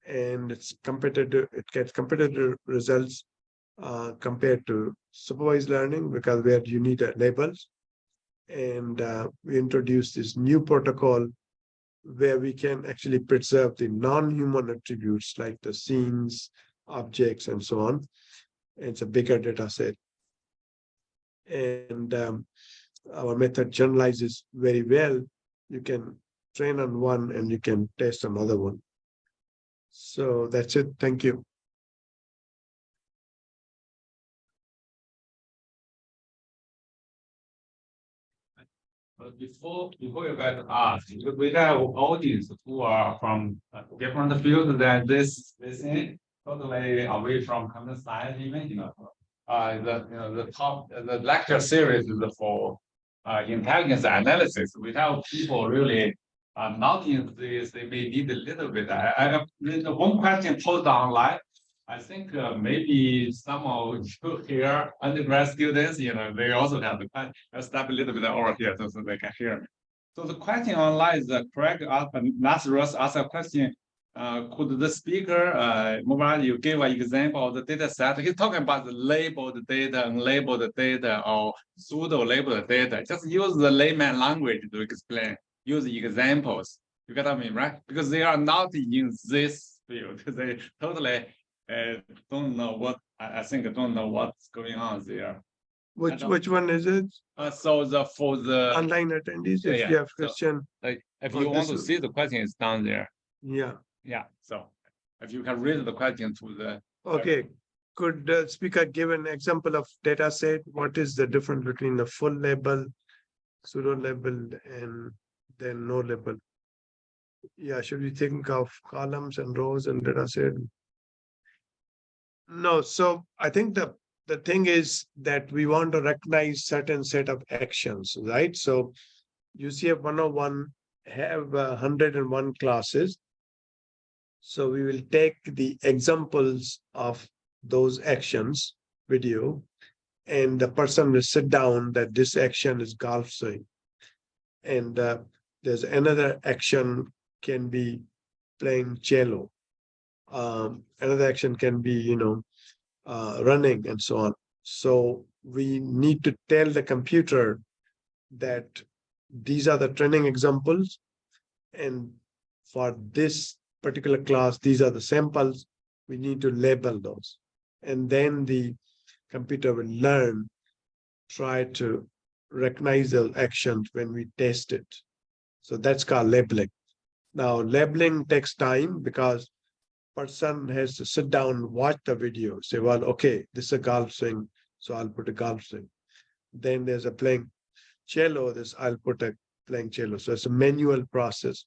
and it's competitive. It gets competitive results compared to supervised learning because where you need labels. And we introduced this new protocol where we can actually preserve the non-human attributes like the scenes, objects, and so on. It's a bigger data set. And our method generalizes very well. You can train on one and you can test another one. So that's it. Thank you. Before you guys ask, because we have audience who are from different fields than this is totally away from computer science even, the top the lecture series is for intelligence analysis. We have people really not in this, they may need a little bit. One question posed online. I think maybe some of you here, undergrad students, they also have the question. Let's step a little bit over here so they can hear. So the question online is Craig Lazarus asked a question. Could the speaker, Mubarak, you give an example of the data set? He's talking about the labeled data, unlabeled data, or pseudo-labeled data. Just use the layman language to explain. Use examples. You get what I mean, right? Because they are not in this field. They totally don't know what I think don't know what's going on there. Which one is it? So for the online attendees, if you have question. Like if you want to see the question, it's down there. Yeah. Yeah. So if you can read the question to the. Okay. Could the speaker give an example of data set? What is the difference between the full label, pseudo label, and then no label? Yeah, should we think of columns and rows and data set? No, so I think the thing is that we want to recognize certain set of actions, right? So UCF 101 have 101 classes. So we will take the examples of those actions video, and the person will sit down that this action is golf swing. And there's another action can be playing cello. Another action can be, running and so on. So we need to tell the computer that these are the training examples, and for this particular class, these are the samples. We need to label those. And then the computer will learn, try to recognize the actions when we test it. So that's called labeling. Now, labeling takes time because person has to sit down, watch the video, say, well, okay, this is a golf swing, so I'll put a golf swing. Then there's a playing cello, I'll put a playing cello. So it's a manual process.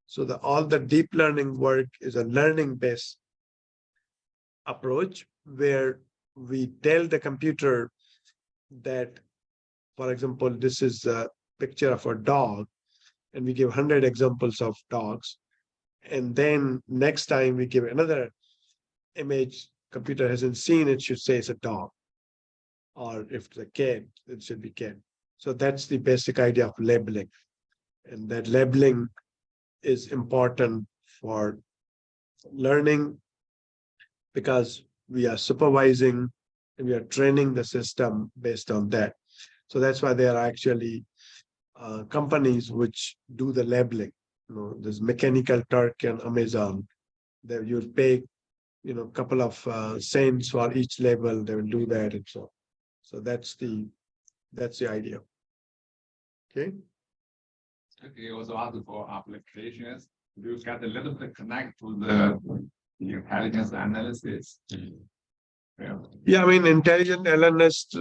So all the deep learning work is a learning-based approach where we tell the computer that, for example, this is a picture of a dog, and we give 100 examples of dogs. And then next time we give another image computer hasn't seen, it should say it's a dog. Or if it's a cat, it should be cat. So that's the basic idea of labeling. And that labeling is important for learning because we are supervising and we are training the system based on that. So that's why there are actually companies which do the labeling. There's Mechanical Turk and Amazon. That you'll pay, a couple of cents for each label. They will do that and so on. So that's the idea. Okay. Okay, also ask for applications. You get a little bit connect to the intelligence analysis. Yeah, I mean, intelligent analysts,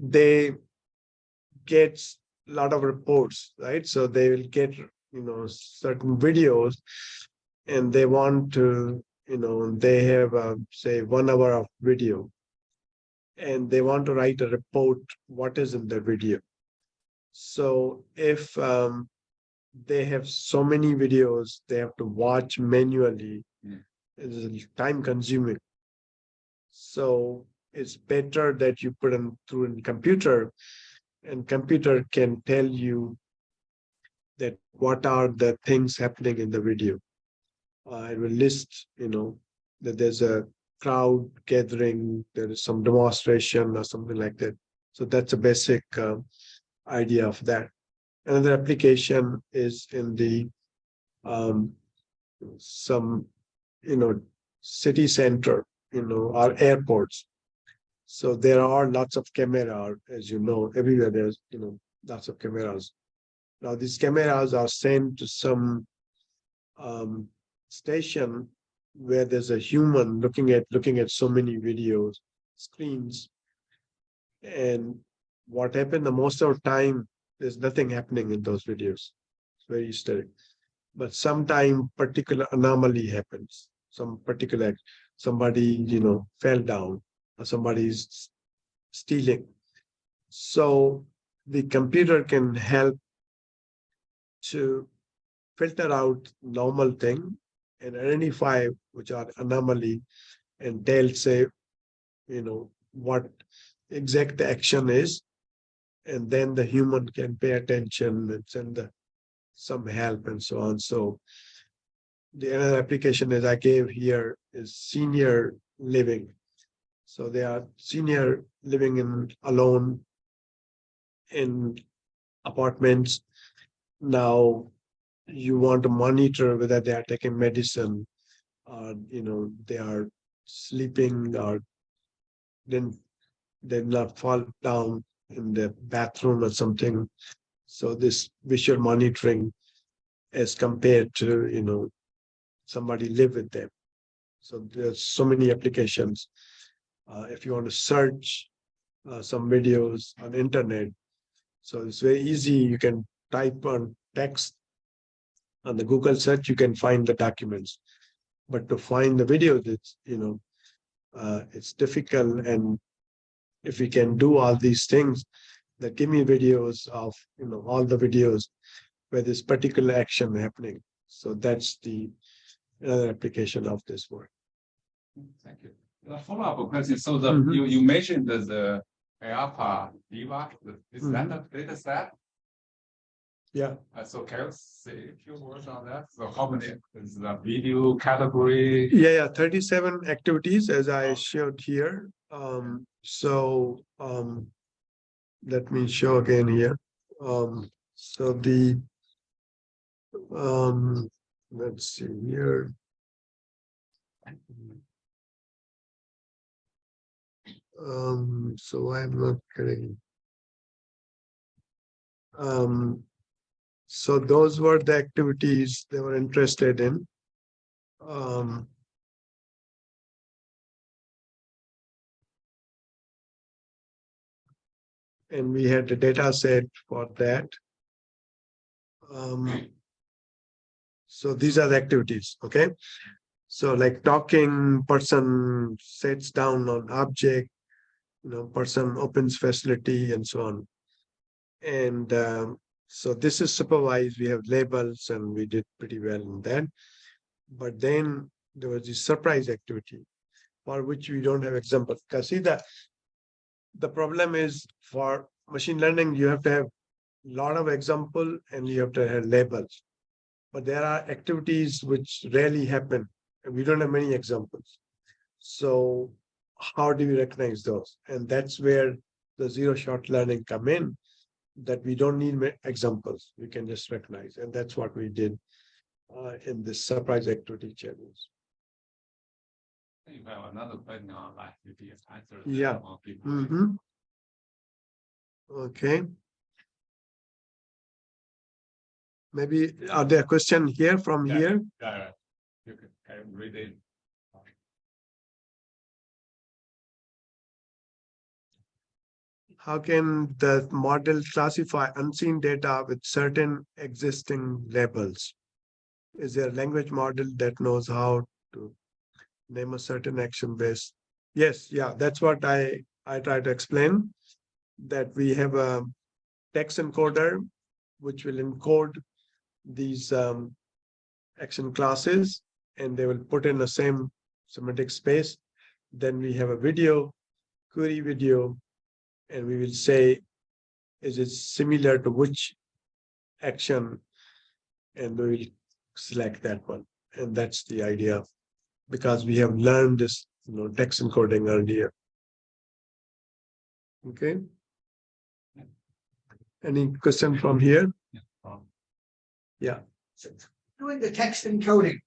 they get a lot of reports, right? So they will get, certain videos, and they want to, they have, say, 1 hour of video, and they want to write a report, what is in the video. So if they have so many videos, they have to watch manually. It's time consuming. So it's better that you put them through a computer, and computer can tell you that what are the things happening in the video. It will list, that there's a crowd gathering, there is some demonstration or something like that. So that's a basic idea of that. Another application is in the some, city center, or airports. So there are lots of cameras, as you know, everywhere there's, lots of cameras. Now these cameras are sent to some station where there's a human looking at so many videos, screens. And what happened the most of the time, there's nothing happening in those videos. It's very static. But sometime particular anomaly happens. Somebody, fell down, or somebody's stealing. So the computer can help to filter out normal thing and identify which are anomaly, and they'll say, what exact action is, and then the human can pay attention and send some help and so on. So the other application as I gave here is senior living. So they are senior living alone in apartments. Now you want to monitor whether they are taking medicine, or they are sleeping, or then they not fall down in the bathroom or something. So this visual monitoring as compared to, somebody live with them. So there's so many applications. If you want to search some videos on internet, so it's very easy. You can type on text on the Google search, you can find the documents. But to find the videos, it's difficult. And if we can do all these things, that give me videos of, all the videos where this particular action happening. So that's the another application of this work. Thank you. A follow-up question. So you mentioned the ARPA DIVA, is that a data set? Yeah. So can you say a few words on that? So how many is the video category? Yeah, 37 activities as I showed here. Let me show again here. So the let's see here. So I'm not getting. So those were the activities they were interested in. And we had a data set for that. So these are the activities, okay? So like talking, person sits down on object, person opens facility and so on. And so this is supervised. We have labels and we did pretty well in that. But then there was this surprise activity for which we don't have examples. Because see that the problem is for machine learning, you have to have a lot of example and you have to have labels. But there are activities which rarely happen and we don't have many examples. So how do we recognize those? And that's where the zero-shot learning come in, that we don't need examples. We can just recognize. And that's what we did in this surprise activity challenge. You have another question on that. Answer. Yeah. Okay. Maybe are there questions here from here? Yeah. You can read it. How can the model classify unseen data with certain existing labels? Is there a language model that knows how to name a certain action based? Yes, yeah, that's what I try to explain, that we have a text encoder which will encode these action classes and they will put in the same semantic space. Then we have a video, query video, and we will say, is it similar to which action and we will select that one. And that's the idea, because we have learned this, text encoding earlier. Okay. Any question from here? Yeah. So doing the text encoding,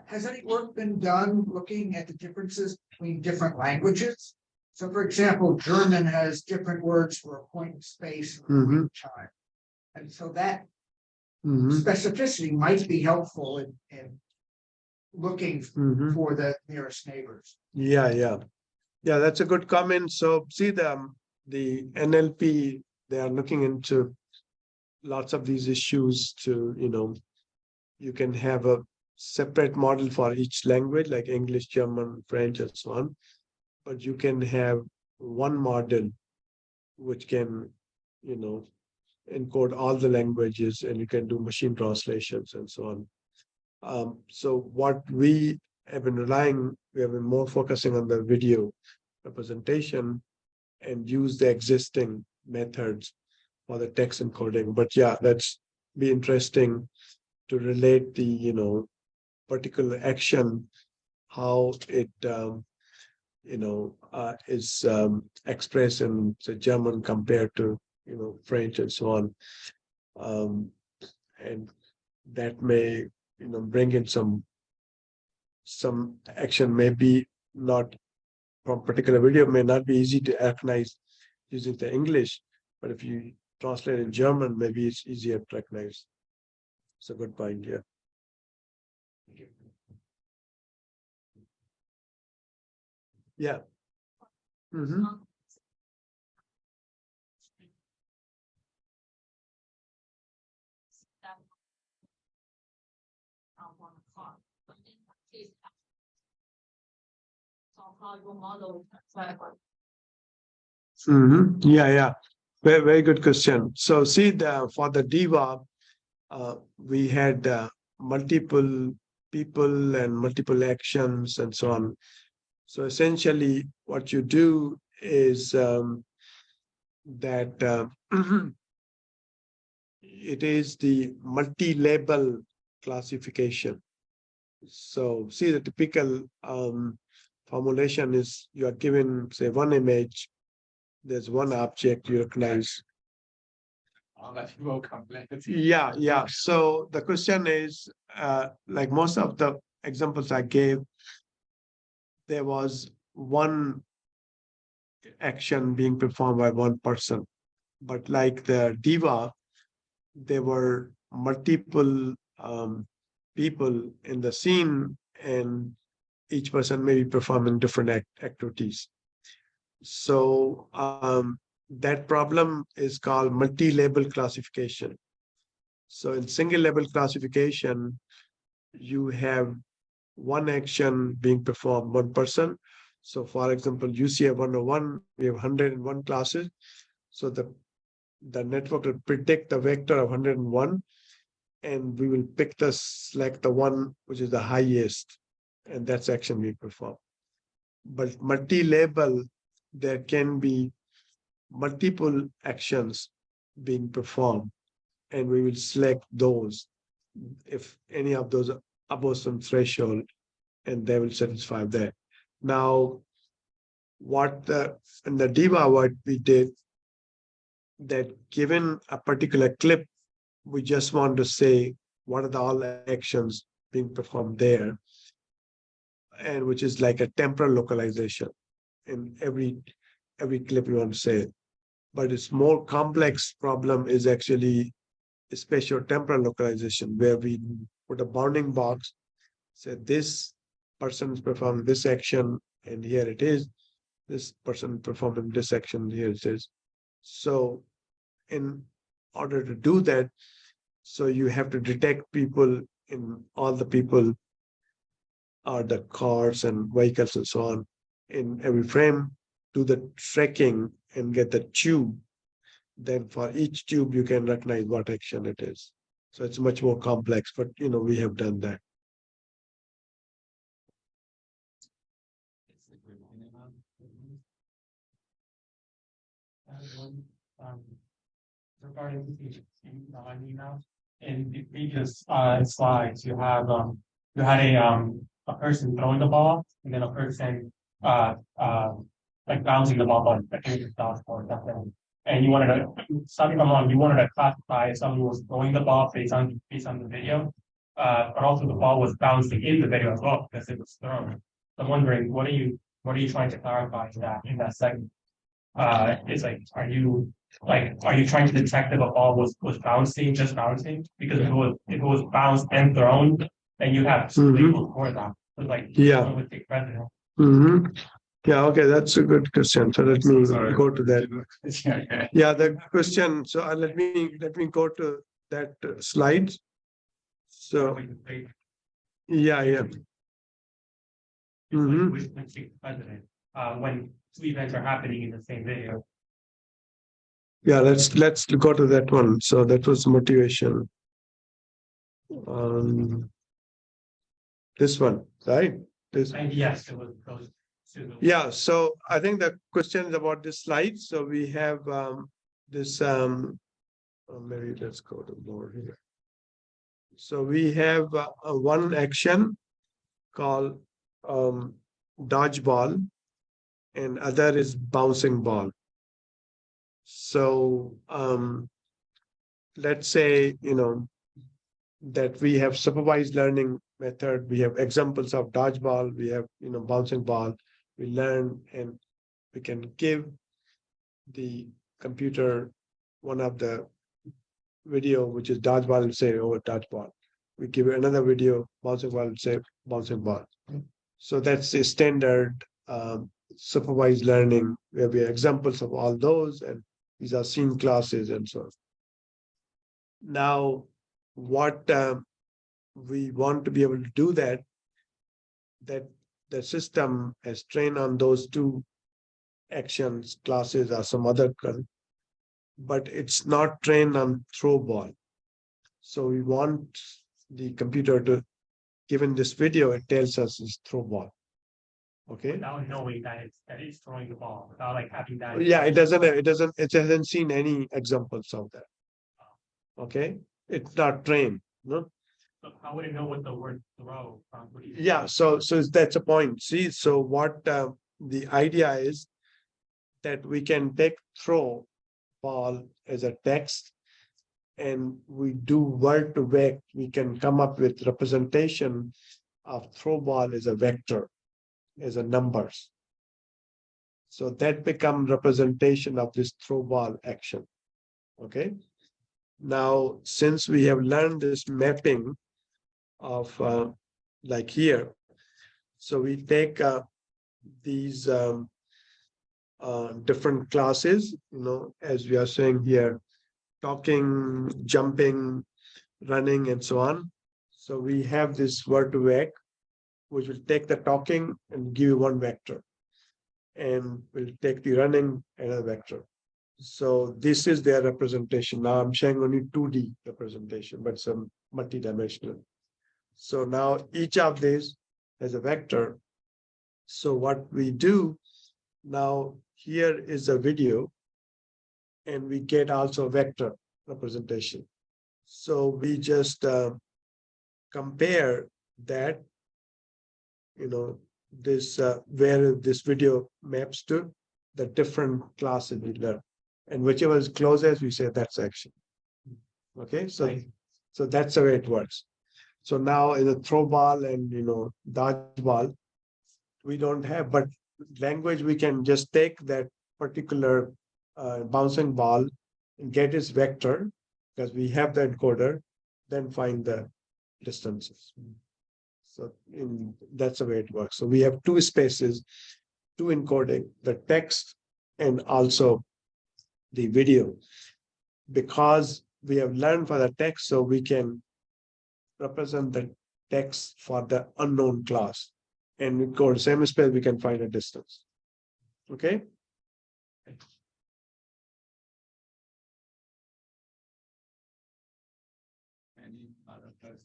has any work been done looking at the differences between different languages? So for example, German has different words for a point in space or a point in time. And so that specificity might be helpful in looking for the nearest neighbors. Yeah, that's a good comment. So see the NLP, they are looking into lots of these issues to, you can have a separate model for each language, like English, German, French, and so on. But you can have one model which can, encode all the languages, and you can do machine translations and so on. So what we have been we have been more focusing on the video representation and use the existing methods for the text encoding. But yeah, that's be interesting to relate the, particular action, how it, is expressed in say, German compared to, French and so on. And that may, bring in some action, maybe not from particular video, may not be easy to recognize using the English, but if you translate in German, maybe it's easier to recognize. It's a good point, yeah. Yeah. Yeah. Very, very good question. So see, for the Diva, we had multiple people and multiple actions and so on. So essentially, what you do is that it is the multi-label classification. So see, the typical formulation is you are given, say, one image, there's one object you recognize. Yeah. So the question is, like most of the examples I gave, there was one action being performed by one person. But like the Diva, there were multiple people in the scene, and each person may be performing different activities. So that problem is called multi-label classification. So in single label classification, you have one action being performed, one person. So for example, UCF 101, we have 101 classes. So the network will predict the vector of 101, and we will select the one which is the highest, and that's action we perform. But multi-label, there can be multiple actions being performed, and we will select those if any of those are above some threshold, and they will satisfy that. Now, in the Diva, what we did, that given a particular clip, we just want to say what are the all actions being performed there, and which is like a temporal localization in every clip you want to say. But its more complex problem is actually spatio-temporal localization, where we put a bounding box, say this person is performing this action, and here it is. This person performing this action, here it is. So in order to do that, so you have to detect people in all the people or the cars and vehicles and so on in every frame, do the tracking and get the tube. Then for each tube, you can recognize what action it is. So it's much more complex, but we have done that. Regarding the email, in the previous slides, you had a person throwing the ball and then a person like bouncing the ball on the dashboard, something. And you wanted to, something I'm wrong, you wanted to classify if someone was throwing the ball based on the video, but also the ball was bouncing in the video as well because it was thrown. So I'm wondering, what are you trying to clarify in that segment? It's like, are you trying to detect if a ball was bouncing, just bouncing? Because if it was bounced and thrown, then you have labels for that. So like, Yeah. one would take precedent. Yeah, okay, that's a good question. So let me go to that. Yeah. Yeah, the question. So let me go to that slide. So yeah. Which takes precedent when two events are happening in the same video. Yeah, let's go to that one. So that was motivation. This one, right? This. And yes, it was those two. Yeah, so I think the question is about this slide. So we have this, maybe let's go to more here. So we have one action called dodgeball, and other is bouncing ball. So let's say, that we have supervised learning method, we have examples of dodgeball, we have, bouncing ball, we learn and we can give the computer one of the video, which is dodgeball, and say, oh, dodgeball. We give it another video, bouncing ball, and say, bouncing ball. So that's a standard supervised learning where we have examples of all those, and these are scene classes and so on. Now, what we want to be able to do that the system has trained on those two actions, classes, or some other, but it's not trained on throw ball. So we want the computer to, given this video, it tells us it's throw ball. Okay. Without knowing that it's throwing the ball, without like having that. Yeah, it hasn't seen any examples of that. Okay, it's not trained. No. So how would it know what the word throw? Yeah, so that's a point. See, so what the idea is that we can take throw ball as a text, and we do word to vec. We can come up with representation of throw ball as a vector, as a numbers. So that becomes representation of this throw ball action. Okay. Now, since we have learned this mapping of like here, so we take these different classes, as we are saying here, talking, jumping, running, and so on. So we have this word to vec, which will take the talking and give you one vector, and will take the running another vector. So this is their representation. Now I'm showing only 2D representation, but some multi-dimensional. So now each of these has a vector. So what we do now, here is a video, and we get also a vector representation. So we just compare that, this where this video maps to the different classes we learn, and whichever is closest, we say that's action. Okay, so that's the way it works. So now in a throw ball and dodgeball, we don't have, but language, we can just take that particular bouncing ball and get its vector, because we have the encoder, then find the distances. So that's the way it works. So we have two spaces, two encoding, the text and also the video. Because we have learned for the text, so we can represent the text for the unknown class. And we go to same space, we can find a distance. Okay. Any other person?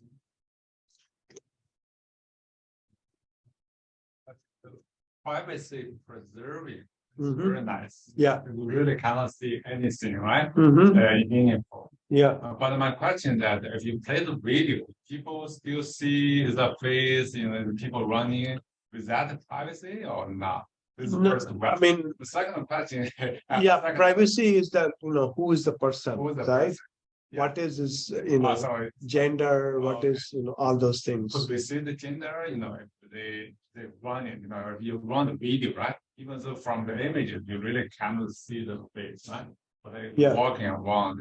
Privacy preserving is very nice. Yeah. You really cannot see anything, right? Mhm. Very meaningful. Yeah. But my question that if you play the video, people still see the face, the people running. Is that privacy or not? This is the No, first I question. mean, The second question. yeah, second- privacy is that, who is the person, Who is the right? person? Yeah. What is his, Sorry. gender, Oh, what is, all those things. Could we see the gender? If they run it, if you run the video, right? Even though from the images you really cannot see the face, right? But they Yeah. walking around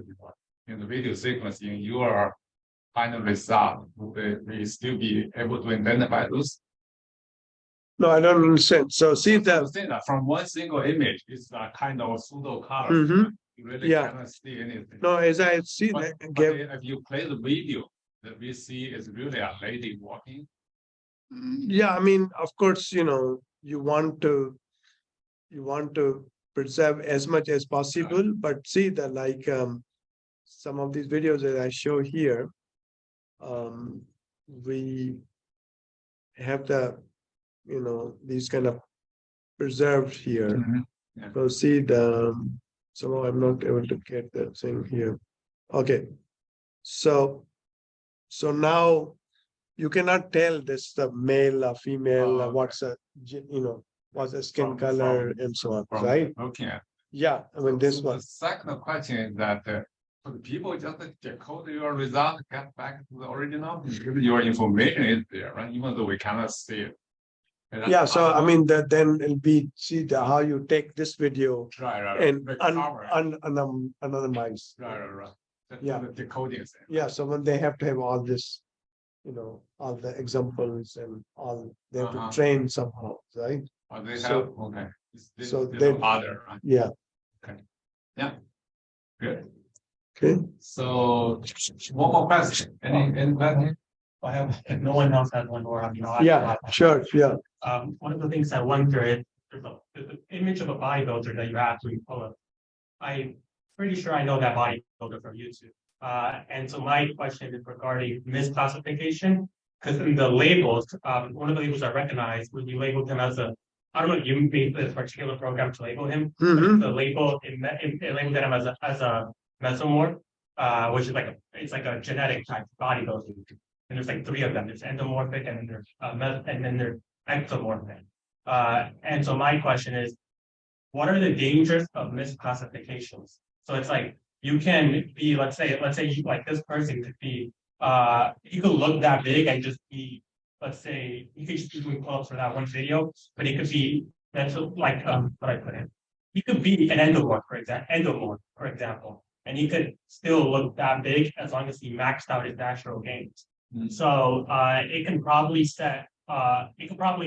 in the video sequence in your final result, would they still be able to identify those? No, I don't understand. So see The the, thing that from one single image, it's a kind of pseudo color. Mhm. You really Yeah. cannot see anything. no, as I see, But, that but gave, if you play the video, that we see is really a lady walking. yeah, I mean, of course, you want to preserve as much as possible, but see that some of these videos that I show here, we have these kind of preserved here. Yeah. So see somehow I'm not able to get that thing here. Okay. So now you cannot tell this the male or female, Oh, okay. what's the skin From- color from- and so on, From right? looking at. Yeah, I mean, this So one. the second question is that could people just decode your result, get back to the original? Your information is there, right? Even though we cannot see it. Is that Yeah, so I possible? mean that then it'll be how you take this video Right. and Recover it. anonymize. Right. That's Yeah. the decoding thing. Yeah, so when they have to have all this, all the examples and all, they have Uh-huh. to train somehow, right? Oh, they have, So- okay. so They they- don't bother, right? Yeah, Good. okay. So one more question. Any question? I have, if no one else has one more, Yeah, sure, yeah. One of the things I wonder is there's the image of a bodybuilder that you actually pull up. I'm pretty sure I know that bodybuilder from YouTube. And so my question is regarding misclassification, because in the labels, one of the labels I recognize when you labeled him as I don't know if you made this particular program to label him, but Mhm. the label, it labeled him as a mesomorph, which is it's like a genetic type bodybuilder. And there's like three of them. There's endomorphic and then there's and then there's ectomorphic. And so my question is, what are the dangers of misclassifications? So it's like you can be, let's say you, like this person could be, he could look that big and just be, let's say he could just be doing pull-ups for that one video, but he could be what I put in. He could be an endomorph, for example, and he could still look that big as long as he maxed out his natural gains. So it can probably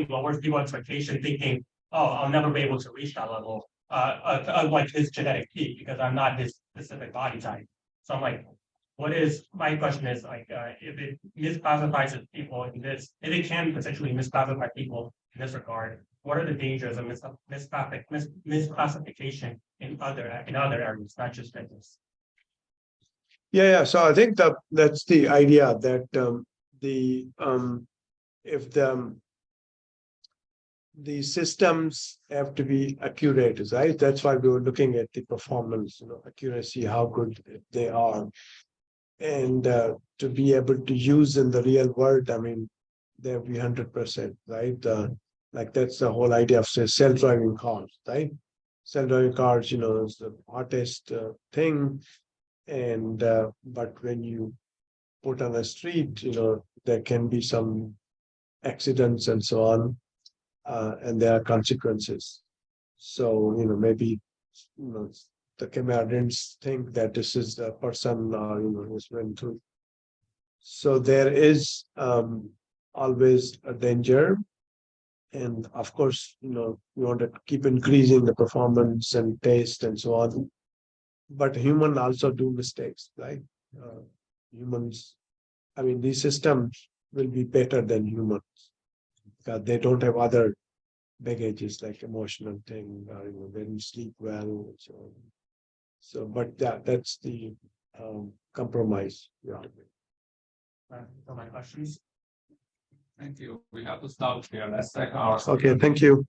lower people's expectation, thinking, oh, I'll never be able to reach that level of like his genetic peak because I'm not this specific body type. So I'm like, my question is like, if it misclassifies people in this, if it can potentially misclassify people in this regard, what are the dangers of misclassification in other areas, not just fitness? Yeah. So I think that's the idea that if the systems have to be accurate, right? That's why we were looking at the performance, accuracy, how good they are, and to be able to use in the real world. I mean, they have to be 100%, right? Like that's the whole idea of say self-driving cars, right? Self-driving cars, is the hottest thing. And but when you put on a street, there can be some accidents and so on, and there are consequences. So maybe the camera didn't think that this is the person who's went through. So there is always a danger, and of course you want to keep increasing the performance and taste and so on. But humans also do mistakes, right? Humans, I mean, these systems will be better than humans because they don't have other baggages like emotional thing, they didn't sleep well, and so on. So, but that's the compromise. Yeah. For my questions. Thank you. We have to stop here. Let's take our. Okay, thank you.